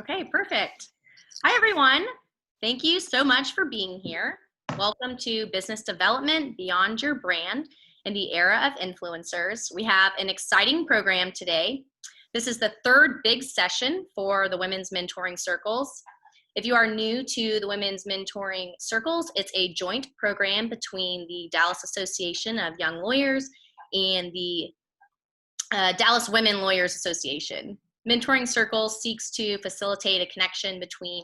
Okay, perfect. Hi, everyone. Thank you so much for being here. Welcome to Business Development Beyond Your Brand in the Era of Influencers. We have an exciting program today. This is the third big session for the Women's Mentoring Circles. If you are new to the Women's Mentoring Circles, it's a joint program between the Dallas Association of Young Lawyers and the Dallas Women Lawyers Association. Mentoring Circles seeks to facilitate a connection between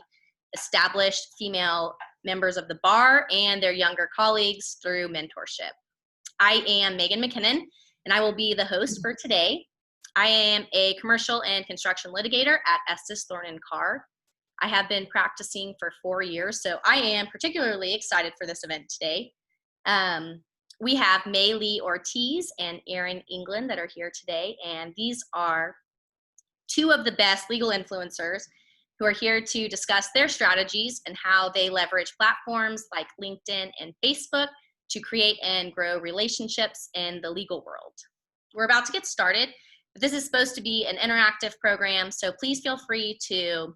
established female members of the bar and their younger colleagues through mentorship. I am Megan McKinnon, and I will be the host for today. I am a commercial and construction litigator at Estes, Thorne & Carr. I have been practicing for 4 years, so I am particularly excited for this event today. We have May Lee Ortiz and Erin England that are here today, and these are two of the best legal influencers who are here to discuss their strategies and how they leverage platforms like LinkedIn and Facebook to create and grow relationships in the legal world. We're about to get started, but this is supposed to be an interactive program, so please feel free to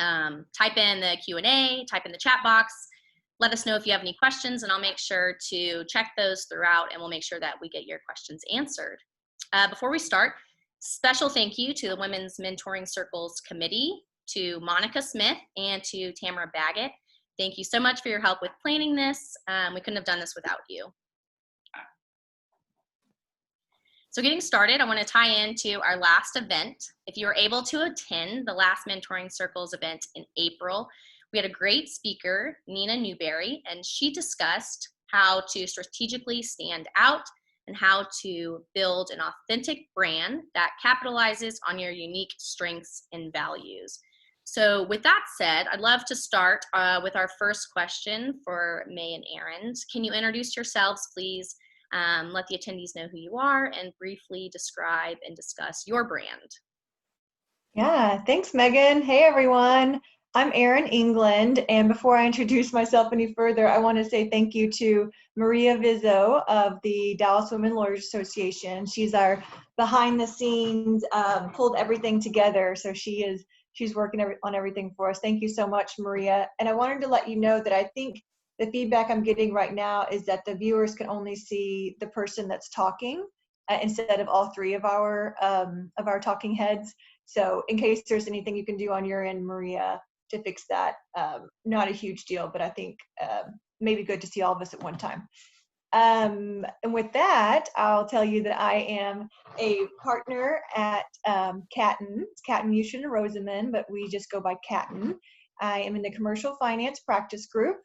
type in the Q&A, type in the chat box. Let us know if you have any questions, and I'll make sure to check those throughout, and we'll make sure that we get your questions answered. Before we start, special thank you to the Women's Mentoring Circles Committee, to Monica Smith, and to Tamara Baggett. Thank you so much for your help with planning this. We couldn't have done this without you. So getting started, I want to tie into our last event. If you were able to attend the last Mentoring Circles event in April, we had a great speaker, Nina Newberry, and she discussed how to strategically stand out and how to build an authentic brand that capitalizes on your unique strengths and values. So with that said, I'd love to start with our first question for May and Erin. Can you introduce yourselves, please? Let the attendees know who you are and briefly describe and discuss your brand. Yeah, thanks, Megan. Hey, everyone. I'm Erin England, and before I introduce myself any further, I want to say thank you to Maria Vizzo of the Dallas Women Lawyers Association. She's our behind the scenes, pulled everything together, so she's working on everything for us. Thank you so much, Maria. And I wanted to let you know that I think the feedback I'm getting right now is that the viewers can only see the person that's talking instead of all three of our talking heads. So in case there's anything you can do on your end, Maria, to fix that, not a huge deal, but I think maybe good to see all of us at one time. And with that, I'll tell you that I am a partner at Catton. It's Catton, Mushin, and Rosamond, but we just go by Catton. I am in the commercial finance practice group,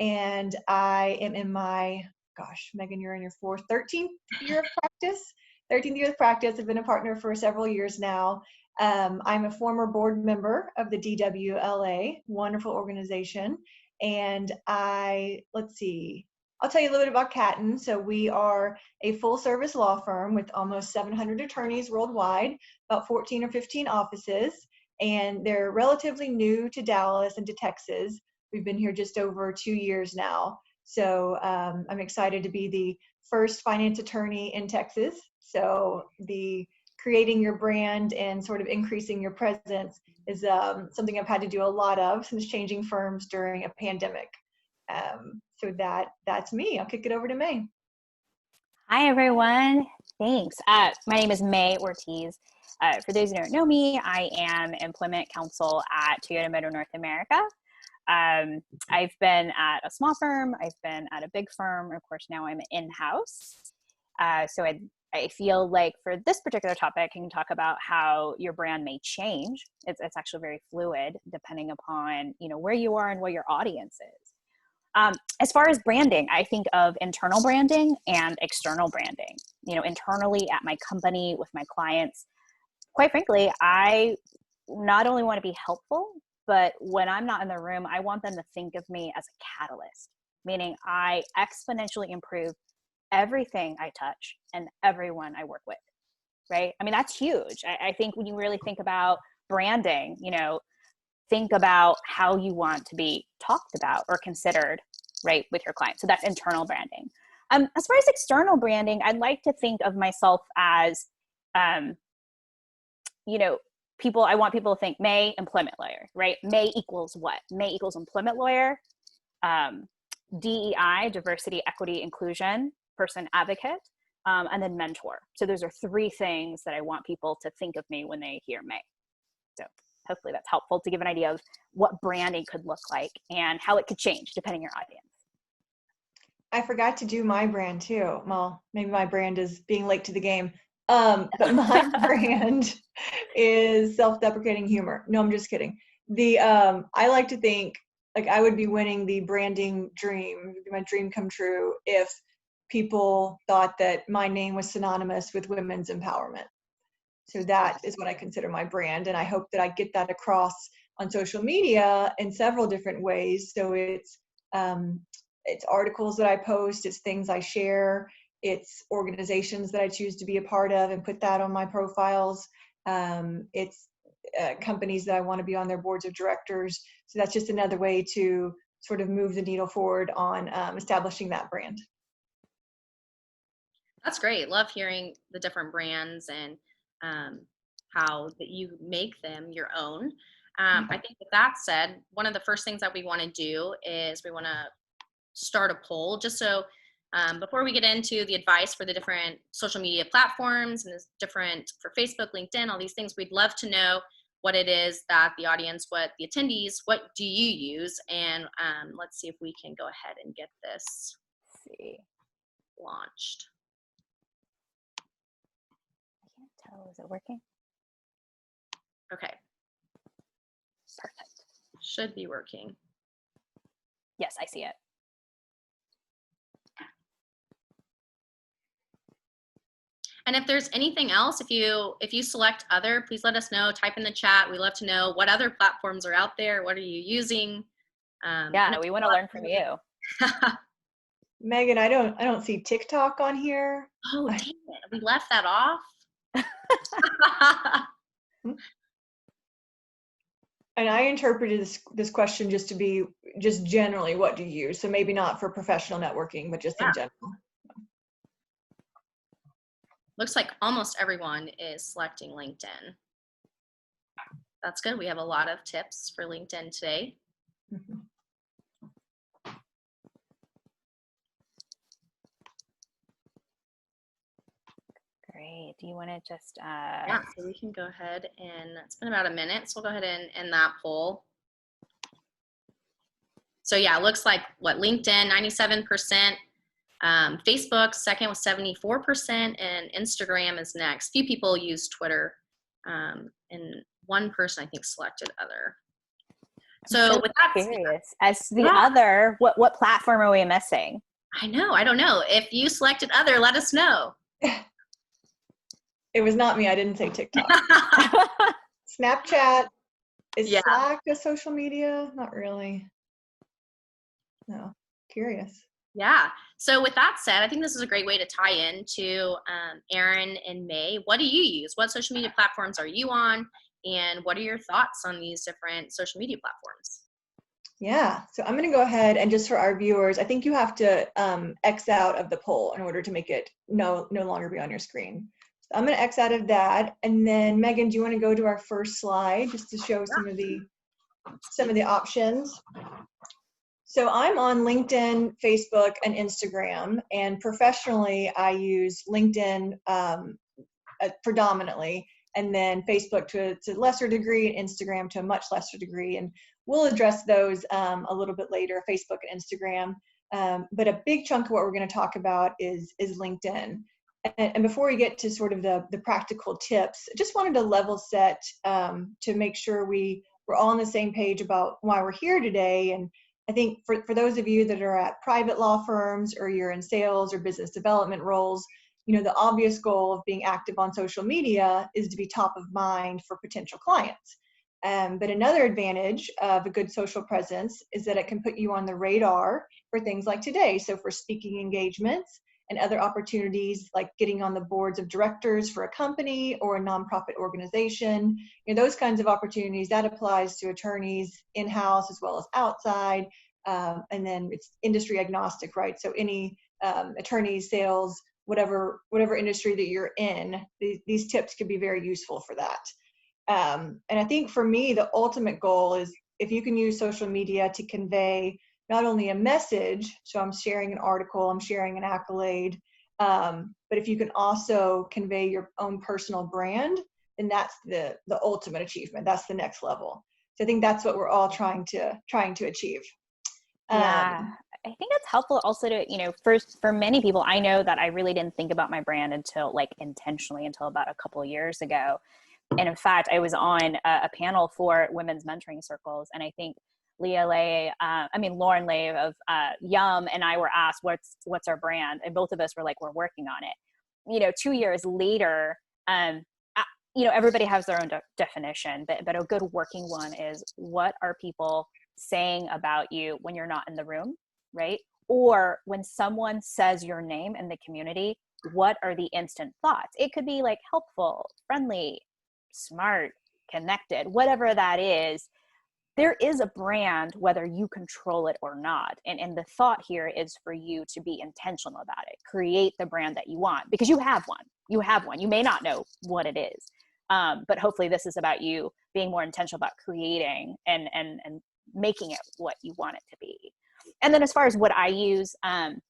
and I am in my, gosh, Megan, you're in your 13th year of practice. 13th year of practice. I've been a partner for several years now. I'm a former board member of the DWLA, wonderful organization. And I'll tell you a little bit about Catton. So we are a full service law firm with almost 700 attorneys worldwide, about 14 or 15 offices, and they're relatively new to Dallas and to Texas. We've been here just over 2 years now. So I'm excited to be the first finance attorney in Texas. So the creating your brand and sort of increasing your presence is something I've had to do a lot of since changing firms during a pandemic. So that's me. I'll kick it over to May. Hi, everyone. Thanks. My name is May Ortiz. For those who don't know me, I am employment counsel at Toyota Motor North America. I've been at a small firm. I've been at a big firm. And of course, now I'm in-house. So I feel like for this particular topic, I can talk about how your brand may change. It's actually very fluid depending upon, where you are and what your audience is. As far as branding, I think of internal branding and external branding. Internally at my company with my clients, quite frankly, I not only want to be helpful, but when I'm not in the room, I want them to think of me as a catalyst, meaning I exponentially improve everything I touch and everyone I work with, right? I mean, that's huge. I think when you really think about branding, think about how you want to be talked about or considered, right, with your clients. So that's internal branding. As far as external branding, I'd like to think of myself as, I want people to think May, employment lawyer, right? May equals what? May equals employment lawyer, DEI, diversity, equity, inclusion, person advocate, and then mentor. So those are 3 things that I want people to think of me when they hear May. So hopefully that's helpful to give an idea of what branding could look like and how it could change depending on your audience. I forgot to do my brand too. Well, maybe my brand is being late to the game. But my brand is self-deprecating humor. No, I'm just kidding. I like to think like I would be winning the branding dream, my dream come true, if people thought that my name was synonymous with women's empowerment. So that is what I consider my brand. And I hope that I get that across on social media in several different ways. So it's articles that I post, it's things I share, it's organizations that I choose to be a part of and put that on my profiles. It's companies that I want to be on their boards of directors. So that's just another way to sort of move the needle forward on establishing that brand. That's great. Love hearing the different brands and how that you make them your own. I think with that said, one of the first things that we want to do is we want to start a poll just so before we get into the advice for the different social media platforms and the different for Facebook, LinkedIn, all these things, we'd love to know what it is that the audience, what the attendees, what do you use? And let's see if we can go ahead and get this launched. I can't tell, is it working? Okay. Perfect. Should be working. Yes, I see it. And if there's anything else, if you select other, please let us know, type in the chat. We love to know what other platforms are out there. What are you using? Yeah, we want to learn from you. Megan, I don't see TikTok on here. Oh, dang it. We left that off. And I interpreted this question just to be just generally what do you use? So maybe not for professional networking, but just in general. Looks like almost everyone is selecting LinkedIn. That's good. We have a lot of tips for LinkedIn today. Mm-hmm. Great. Do you want to just yeah, so we can go ahead and it's been about a minute, so we'll go ahead and end that poll. So yeah, it looks like what LinkedIn 97%, Facebook second with 74%, and Instagram is next. Few people use Twitter, and one person I think selected other. So with that, curious as to the other, what platform are we missing? I don't know. If you selected other, let us know. It was not me. I didn't say TikTok. Snapchat. Is Slack a social media? Not really. No. Curious. Yeah. So with that said, I think this is a great way to tie in to Erin and May. What do you use? What social media platforms are you on? And what are your thoughts on these different social media platforms? Yeah, so I'm going to go ahead and just for our viewers, I think you have to X out of the poll in order to make it no longer be on your screen. So I'm going to X out of that. And then Megan, do you want to go to our first slide just to show some of the options? So I'm on LinkedIn, Facebook, and Instagram, and professionally I use LinkedIn predominantly, and then Facebook to a lesser degree, and Instagram to a much lesser degree. And we'll address those a little bit later, Facebook and Instagram. But a big chunk of what we're going to talk about is LinkedIn. And before we get to sort of the practical tips, I just wanted to level set to make sure we're all on the same page about why we're here today. And I think for those of you that are at private law firms or you're in sales or business development roles, you know, the obvious goal of being active on social media is to be top of mind for potential clients. But another advantage of a good social presence is that it can put you on the radar for things like today. So for speaking engagements and other opportunities like getting on the boards of directors for a company or a nonprofit organization, you know, those kinds of opportunities, that applies to attorneys in-house as well as outside. And then it's industry agnostic, right? So any attorneys, sales, whatever industry that you're in, these tips could be very useful for that. And I think for me, the ultimate goal is if you can use social media to convey not only a message, so I'm sharing an article, I'm sharing an accolade, but if you can also convey your own personal brand, then that's the ultimate achievement. That's the next level. So I think that's what we're all trying to achieve. Yeah, I think it's helpful also to, first for many people, I know that I really didn't think about my brand until intentionally until about a couple of years ago. And in fact, I was on a panel for women's mentoring circles. And I think Lauren Lay of Yum and I were asked, what's our brand? And both of us were like, we're working on it. 2 years later, everybody has their own definition, but a good working one is, what are people saying about you when you're not in the room, right? Or when someone says your name in the community, what are the instant thoughts? It could be like helpful, friendly, smart, connected, whatever that is. There is a brand whether you control it or not. And the thought here is for you to be intentional about it. Create the brand that you want, because you have one. You may not know what it is. But hopefully this is about you being more intentional about creating and making it what you want it to be. And then as far as what I use, I'm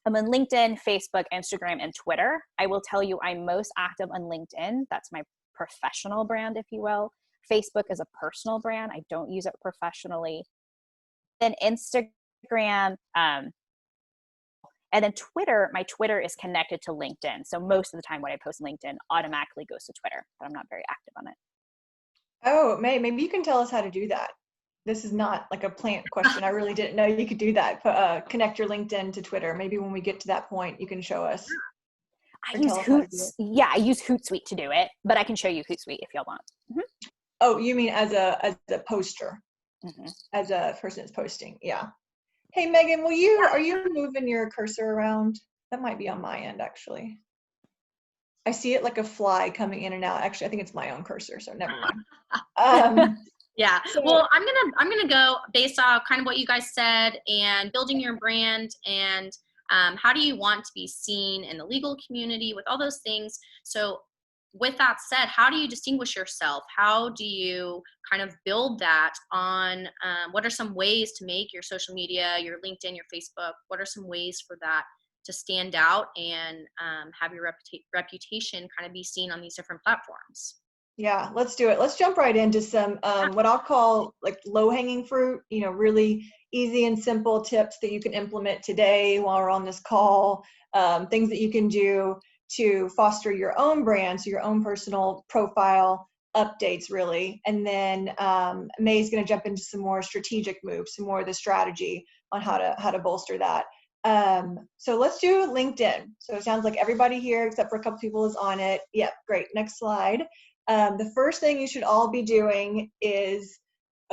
on LinkedIn, Facebook, Instagram, and Twitter. I will tell you I'm most active on LinkedIn. That's my professional brand, if you will. Facebook is a personal brand. I don't use it professionally. Then Instagram, and then Twitter, my Twitter is connected to LinkedIn. So most of the time when I post on LinkedIn automatically goes to Twitter, but I'm not very active on it. Oh, maybe you can tell us how to do that. This is not like a plant question. I really didn't know you could do that. Connect your LinkedIn to Twitter. Maybe when we get to that point, you can show us. I use Hootsuite to do it, but I can show you Hootsuite if y'all want. Mm-hmm. Oh, you mean as a poster, mm-hmm. as a person that's posting? Yeah. Hey, Megan, are you moving your cursor around? That might be on my end, actually. I see it like a fly coming in and out. Actually, I think it's my own cursor, so never mind. Yeah. Well, I'm gonna go based off kind of what you guys said and building your brand and how do you want to be seen in the legal community with all those things. So with that said, how do you distinguish yourself? How do you kind of build that on, what are some ways to make your social media, your LinkedIn, your Facebook, what are some ways for that to stand out and have your reputation kind of be seen on these different platforms? Yeah, let's do it. Let's jump right into some what I'll call like low-hanging fruit, really easy and simple tips that you can implement today while we're on this call, things that you can do to foster your own brand, so your own personal profile updates really. And then May's going to jump into some more strategic moves, some more of the strategy on how to bolster that. So let's do LinkedIn. So it sounds like everybody here except for a couple people is on it. Yep, great. Next slide. The first thing you should all be doing is,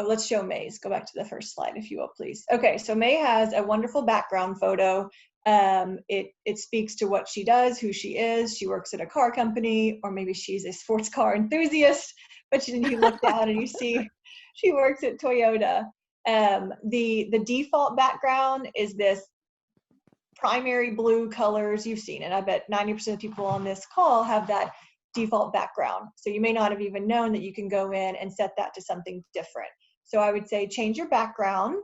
let's show May's. Go back to the first slide, if you will, please. Okay, so May has a wonderful background photo. It speaks to what she does, who she is. She works at a car company, or maybe she's a sports car enthusiast, but then you look down and you see she works at Toyota. The default background is this primary blue colors. You've seen it. I bet 90% of people on this call have that default background. So you may not have even known that you can go in and set that to something different. So I would say change your background.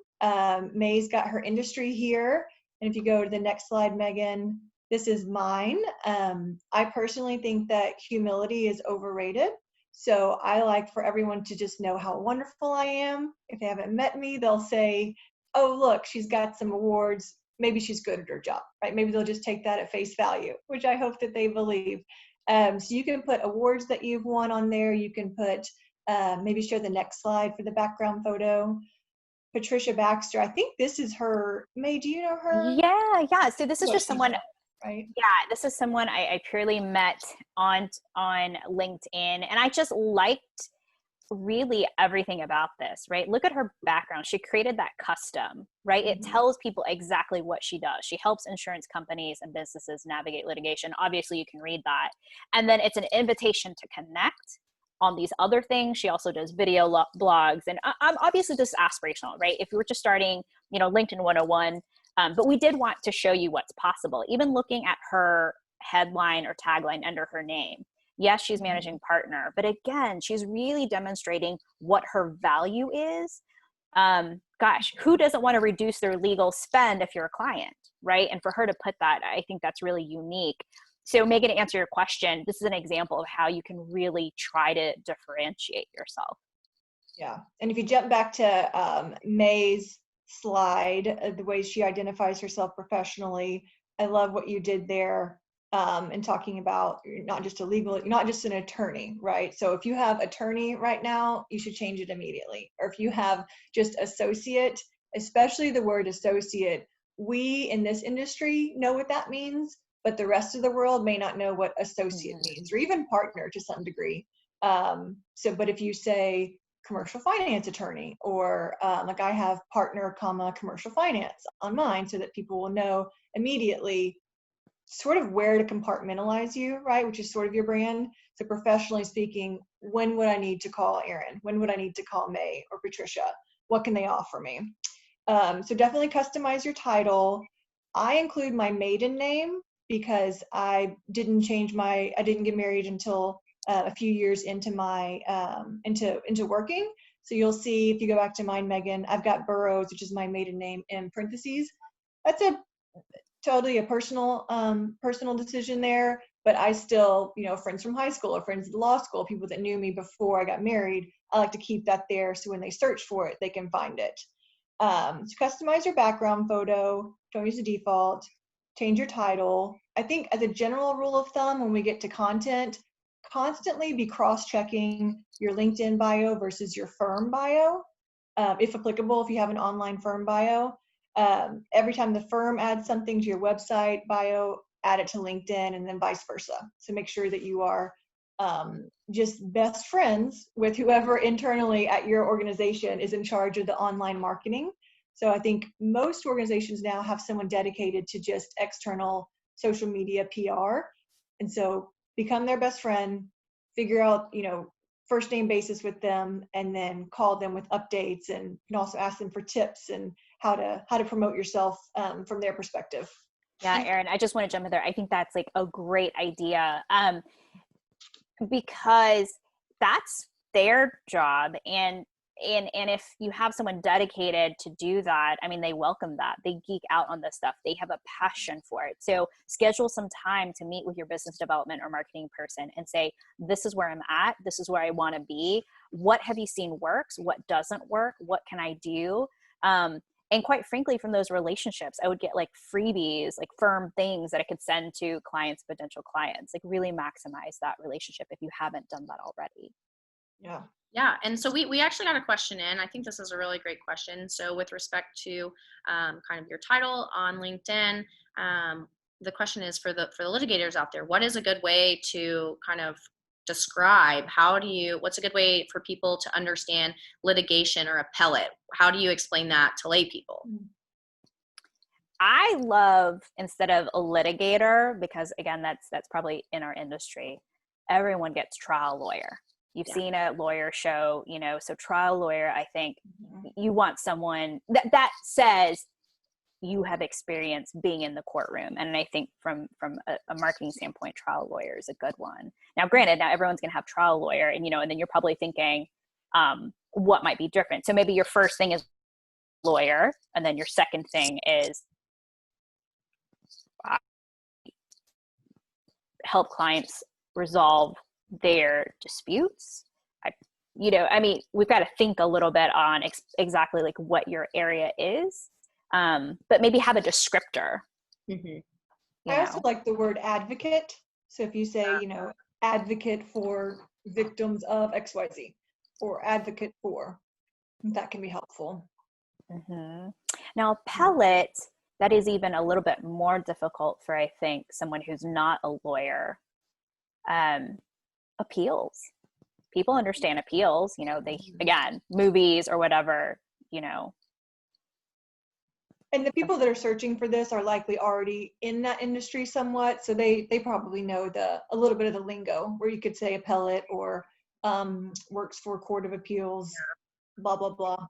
May's got her industry here. And if you go to the next slide, Megan, this is mine. I personally think that humility is overrated. So I like for everyone to just know how wonderful I am. If they haven't met me, they'll say, oh, look, she's got some awards. Maybe she's good at her job, right? Maybe they'll just take that at face value, which I hope that they believe. So you can put awards that you've won on there. You can put, maybe share the next slide for the background photo. Patricia Baxter, I think this is her. May, do you know her? Yeah. So this is just someone, right? Yeah, this is someone I purely met on LinkedIn, and I just liked really everything about this, right? Look at her background. She created that custom, right? It tells people exactly what she does. She helps insurance companies and businesses navigate litigation. Obviously, you can read that. And then it's an invitation to connect on these other things. She also does video blogs. And I'm obviously this is aspirational, right? If you were just starting, LinkedIn 101, but we did want to show you what's possible. Even looking at her headline or tagline under her name, Yes, she's managing partner, but again, she's really demonstrating what her value is. Gosh, who doesn't want to reduce their legal spend if you're a client, right? And for her to put that, I think that's really unique. So Megan, to answer your question, this is an example of how you can really try to differentiate yourself. Yeah. And if you jump back to May's slide, the way she identifies herself professionally, I love what you did there in talking about you're not just a legal, you're not just an attorney, right? So if you have attorney right now, you should change it immediately. Or if you have just associate, especially the word associate, we in this industry know what that means, but the rest of the world may not know what associate means, or even partner to some degree. But if you say commercial finance attorney, or like I have partner, commercial finance on mine, so that people will know immediately sort of where to compartmentalize you, right? Which is sort of your brand. So professionally speaking, when would I need to call Erin? When would I need to call May or Patricia? What can they offer me? So definitely customize your title. I include my maiden name because I didn't get married until a few years into my into working. So you'll see if you go back to mine, Megan, I've got Burrows, which is my maiden name, in parentheses. That's totally a personal decision there. But I still, friends from high school or friends at law school, people that knew me before I got married, I like to keep that there so when they search for it, they can find it. So customize your background photo. Don't use the default. Change your title. I think as a general rule of thumb, when we get to content, constantly be cross-checking your LinkedIn bio versus your firm bio, if applicable, if you have an online firm bio. Every time the firm adds something to your website bio, add it to LinkedIn, and then vice versa. So make sure that you are just best friends with whoever internally at your organization is in charge of the online marketing. So I think most organizations now have someone dedicated to just external social media PR. And so become their best friend, figure out, first name basis with them, and then call them with updates, and you can also ask them for tips and how to promote yourself from their perspective. Yeah, Erin, I just want to jump in there. I think that's like a great idea. Because that's their job, and if you have someone dedicated to do that, I mean, they welcome that. They geek out on this stuff. They have a passion for it. So schedule some time to meet with your business development or marketing person and say, this is where I'm at. This is where I want to be. What have you seen works? What doesn't work? What can I do? And quite frankly, from those relationships, I would get like freebies, like firm things that I could send to clients, potential clients, like really maximize that relationship if you haven't done that already. Yeah. Yeah. And so we actually got a question in. I think this is a really great question. So with respect to kind of your title on LinkedIn, the question is for the litigators out there, what is a good way to kind of describe what's a good way for people to understand litigation or appellate? How do you explain that to lay people? I love, instead of a litigator, because again, that's probably in our industry, everyone gets trial lawyer. You've seen a lawyer show, so trial lawyer, I think you want someone that says you have experience being in the courtroom. And I think from a marketing standpoint, trial lawyer is a good one. Now, granted, now everyone's going to have trial lawyer, and then you're probably thinking, what might be different? So maybe your first thing is lawyer, and then your second thing is help clients resolve their disputes. We've got to think a little bit on exactly like what your area is, but maybe have a descriptor. Mm-hmm. I also like the word advocate. So if you say, advocate for victims of XYZ, or advocate for, that can be helpful. Mm-hmm. Now, appellate, that is even a little bit more difficult for, I think, someone who's not a lawyer. Appeals. People understand appeals, they, again, movies or whatever, And the people that are searching for this are likely already in that industry somewhat, so they probably know a little bit of the lingo, where you could say appellate or works for Court of Appeals, blah, blah, blah.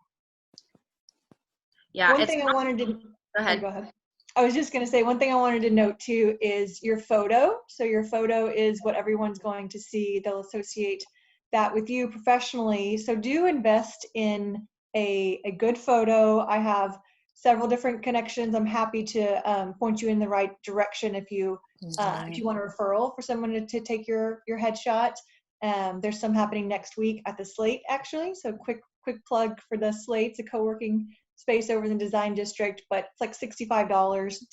Yeah. One thing I wanted to... Go ahead. Go ahead. I was just going to say one thing I wanted to note too is your photo. So your photo is what everyone's going to see. They'll associate that with you professionally. So do invest in a good photo. I have several different connections. I'm happy to point you in the right direction if you want a referral for someone to take your headshot. There's some happening next week at the Slate, actually. So quick plug for the Slate. It's a co-working space over in the Design District, but it's like $65,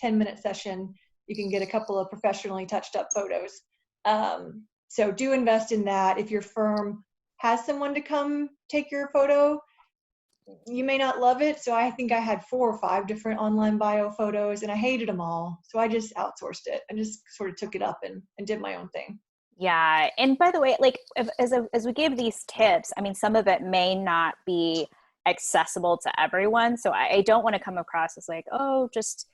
10-minute session. You can get a couple of professionally touched up photos. So do invest in that. If your firm has someone to come take your photo, you may not love it. So I think I had 4 or 5 different online bio photos and I hated them all. So I just outsourced it. I just sort of took it up and did my own thing. Yeah. And by the way, like as we give these tips, I mean, some of it may not be accessible to everyone. So I don't want to come across as like, oh, just,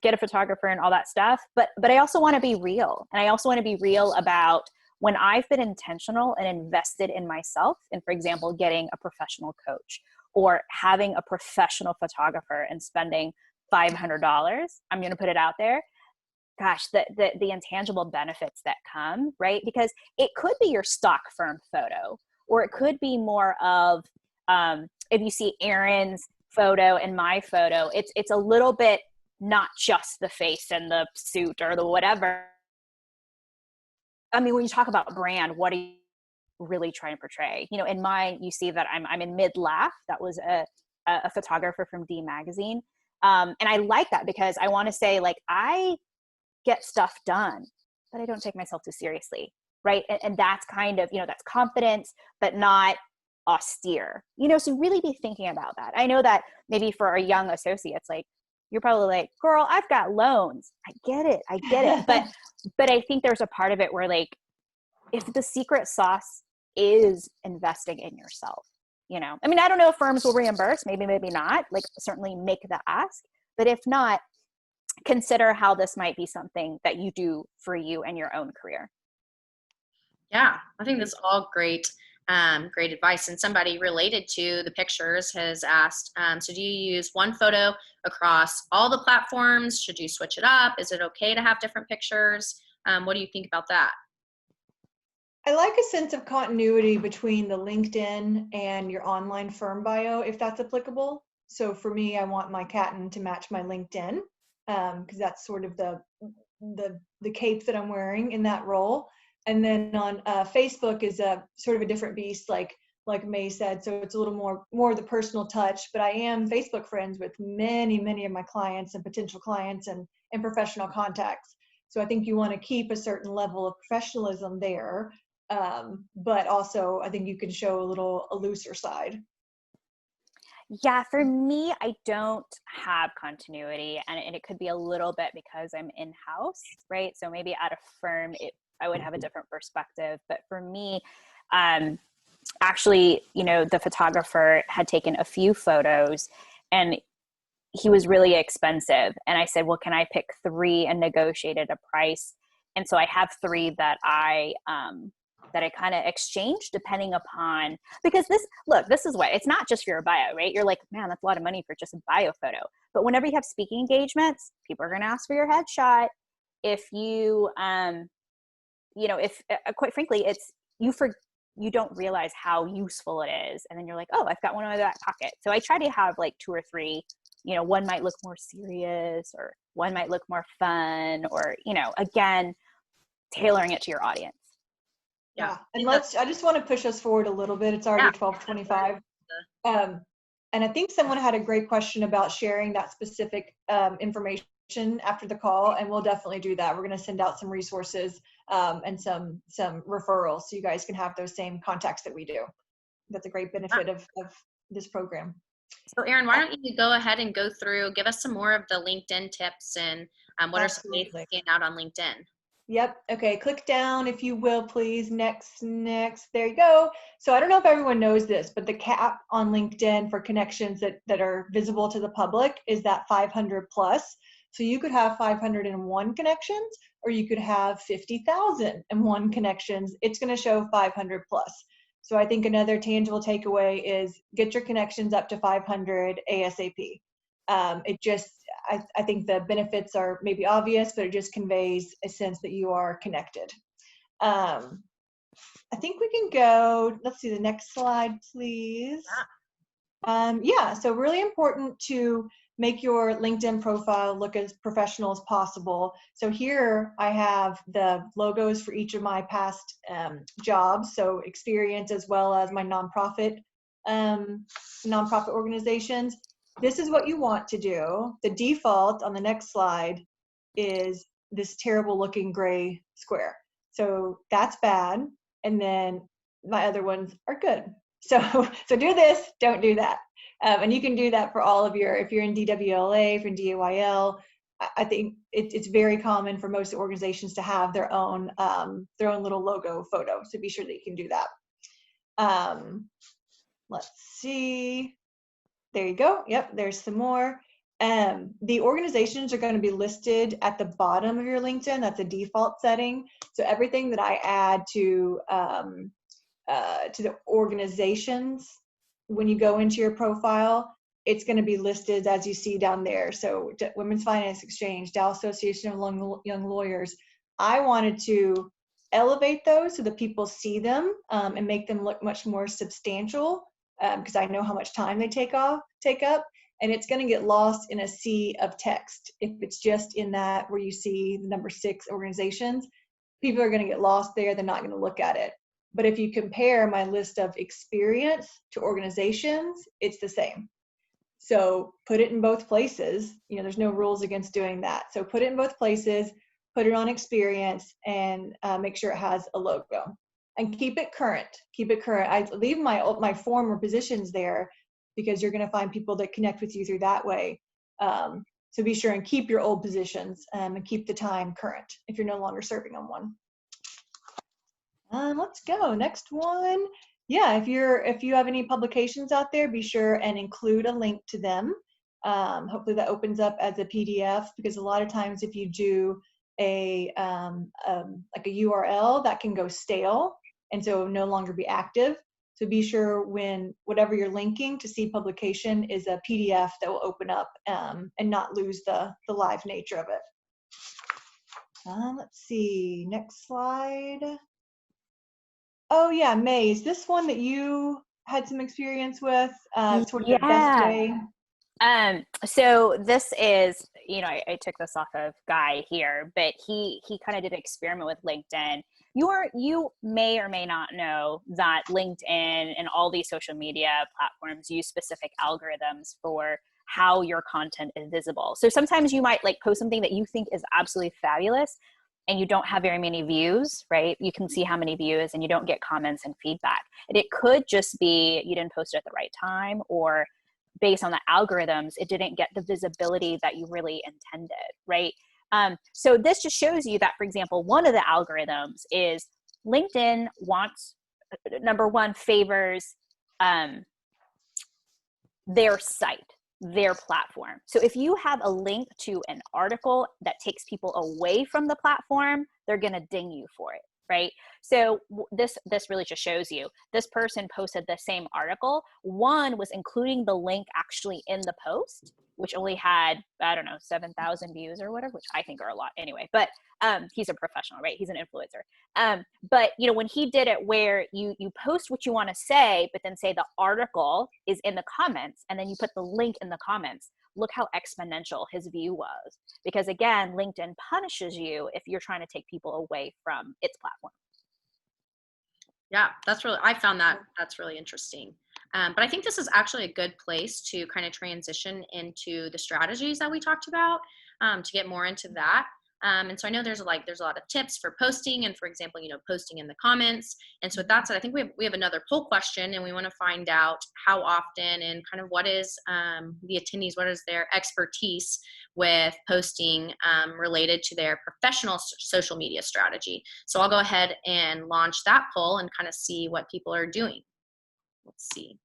get a photographer and all that stuff. But I also want to be real. And I also want to be real about when I've been intentional and invested in myself. And for example, getting a professional coach or having a professional photographer and spending $500, I'm going to put it out there. Gosh, the intangible benefits that come, right? Because it could be your stock firm photo, or it could be more of, if you see Erin's photo and my photo, it's a little bit not just the face and the suit or the whatever. I mean, when you talk about brand, what are you really trying to portray? In mine, you see that I'm in mid-laugh. That was a photographer from D Magazine. And I like that because I want to say, like, I get stuff done, but I don't take myself too seriously, right? And that's kind of, that's confidence, but not austere, so really be thinking about that. I know that maybe for our young associates, like, you're probably like, girl, I've got loans. I get it. But I think there's a part of it where, like, if the secret sauce is investing in yourself, I mean, I don't know if firms will reimburse, maybe not, like, certainly make the ask, but if not, consider how this might be something that you do for you and your own career. Yeah, I think that's all great advice. And somebody related to the pictures has asked, so do you use one photo across all the platforms? Should you switch it up? Is it okay to have different pictures? What do you think about that? I like a sense of continuity between the LinkedIn and your online firm bio, if that's applicable. So for me, I want my Catton to match my LinkedIn, because that's sort of the cape that I'm wearing in that role. And then on Facebook is a sort of a different beast, like May said. So it's a little more the personal touch. But I am Facebook friends with many of my clients and potential clients and professional contacts. So I think you want to keep a certain level of professionalism there. But also I think you can show a looser side. Yeah, for me, I don't have continuity, and it could be a little bit because I'm in-house, right? So maybe at a firm, I would have a different perspective. But for me, actually, the photographer had taken a few photos and he was really expensive. And I said, well, can I pick 3 and negotiated a price? And so I have 3 that I kind of exchange depending upon, because this is what, it's not just for your bio, right? You're like, man, that's a lot of money for just a bio photo. But whenever you have speaking engagements, people are going to ask for your headshot. If you, if quite frankly, it's, you don't realize how useful it is. And then you're like, oh, I've got one in my back pocket. So I try to have like 2 or 3, one might look more serious or one might look more fun, or, again, tailoring it to your audience. Yeah. And I just want to push us forward a little bit. It's already 12:25. And I think someone had a great question about sharing that specific information after the call, and we'll definitely do that. We're going to send out some resources and some referrals so you guys can have those same contacts that we do. That's a great benefit of this program. So Erin, why don't you go ahead and go through, give us some more of the LinkedIn tips and what are some ways to stand out on LinkedIn? Yep. Okay. Click down, if you will, please. Next. There you go. So I don't know if everyone knows this, but the cap on LinkedIn for connections that are visible to the public is that 500 plus. So you could have 501 connections, or you could have 50,001 connections. It's going to show 500 plus. So I think another tangible takeaway is get your connections up to 500 ASAP. It just, I think the benefits are maybe obvious, but it just conveys a sense that you are connected. I think we can go, let's see the next slide, please. Yeah, so really important to make your LinkedIn profile look as professional as possible. So here I have the logos for each of my past jobs, so experience as well as my nonprofit organizations. This is what you want to do. The default on the next slide is this terrible looking gray square. So that's bad. And then my other ones are good. So do this, don't do that. And you can do that for all of your, if you're in DWLA, if you're in DAYL, I think it's very common for most organizations to have their own little logo photo. So be sure that you can do that. Let's see. There you go. Yep, there's some more. The organizations are going to be listed at the bottom of your LinkedIn. That's a default setting. So everything that I add to the organizations, when you go into your profile, it's going to be listed as you see down there. So Women's Finance Exchange, Dallas Association of Young Lawyers. I wanted to elevate those so that people see them and make them look much more substantial, because I know how much time they take up, and it's going to get lost in a sea of text. If it's just in that where you see the number 6 organizations, people are going to get lost there. They're not going to look at it. But if you compare my list of experience to organizations, it's the same. So put it in both places. You know, there's no rules against doing that. So put it in both places, put it on experience, and make sure it has a logo. And keep it current. Keep it current. I leave my former positions there because you're going to find people that connect with you through that way. So be sure and keep your old positions and keep the time current if you're no longer serving on one. Let's go. Next one. Yeah, if you have any publications out there, be sure and include a link to them. Hopefully that opens up as a PDF, because a lot of times if you do like a URL, that can go stale and so no longer be active. So be sure when whatever you're linking to see publication is a PDF that will open up and not lose the live nature of it. Let's see, next slide. Oh yeah, May, is this one that you had some experience with? Sort of the best way. So this is, I took this off of Guy here, but he kind of did an experiment with LinkedIn. You may or may not know that LinkedIn and all these social media platforms use specific algorithms for how your content is visible. So sometimes you might post something that you think is absolutely fabulous and you don't have very many views, right? You can see how many views and you don't get comments and feedback. And it could just be you didn't post it at the right time, or based on the algorithms, it didn't get the visibility that you really intended, right? So this just shows you that, for example, one of the algorithms is LinkedIn wants, number one, favors their site, their platform. So if you have a link to an article that takes people away from the platform, they're going to ding you for it, right? So this really just shows you this person posted the same article. One was including the link actually in the post, which only had, 7,000 views or whatever, which I think are a lot anyway, but he's a professional, right? He's an influencer. But when he did it where you post what you want to say, but then say the article is in the comments, and then you put the link in the comments, look how exponential his view was. Because again, LinkedIn punishes you if you're trying to take people away from its platform. Yeah, I found that's really interesting. But I think this is actually a good place to kind of transition into the strategies that we talked about, to get more into that. And so I know there's a lot of tips for posting, and for example, posting in the comments. And so with that said, I think we have another poll question, and we want to find out how often and kind of what is the attendees, what is their expertise with posting related to their professional social media strategy. So I'll go ahead and launch that poll and kind of see what people are doing. Let's see.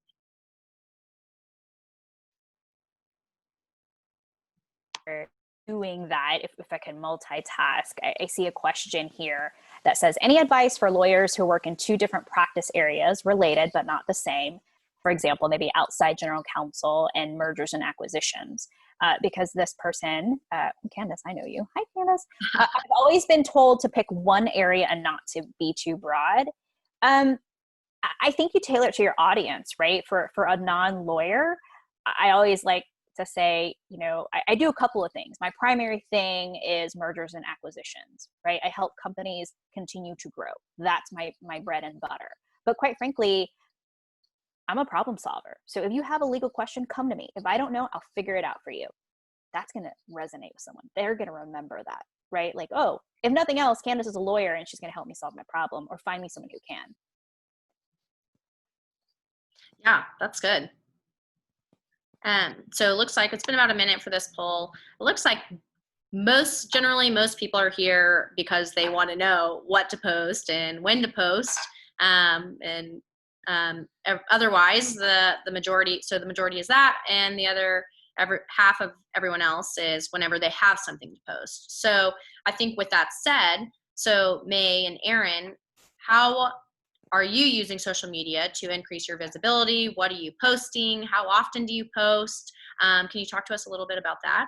Doing that, if I can multitask, I see a question here that says, any advice for lawyers who work in 2 different practice areas, related but not the same? For example, maybe outside general counsel and mergers and acquisitions. because this person, Candace, I know you. Hi, Candace. I've always been told to pick one area and not to be too broad. I think you tailor it to your audience, right? For a non-lawyer, I always like to say, I do a couple of things. My primary thing is mergers and acquisitions, right? I help companies continue to grow. That's my bread and butter. But quite frankly, I'm a problem solver. So if you have a legal question, come to me. If I don't know, I'll figure it out for you. That's going to resonate with someone. They're going to remember that, right? Like, oh, if nothing else, Candace is a lawyer and she's going to help me solve my problem, or find me someone who can. Yeah, that's good. So it looks like it's been about a minute for this poll. It looks like most people are here because they want to know what to post and when to post. Otherwise, the majority is that, and the other half of everyone else is whenever they have something to post. So I think with that said, so May and Erin, how are you using social media to increase your visibility? What are you posting? How often do you post? Can you talk to us a little bit about that?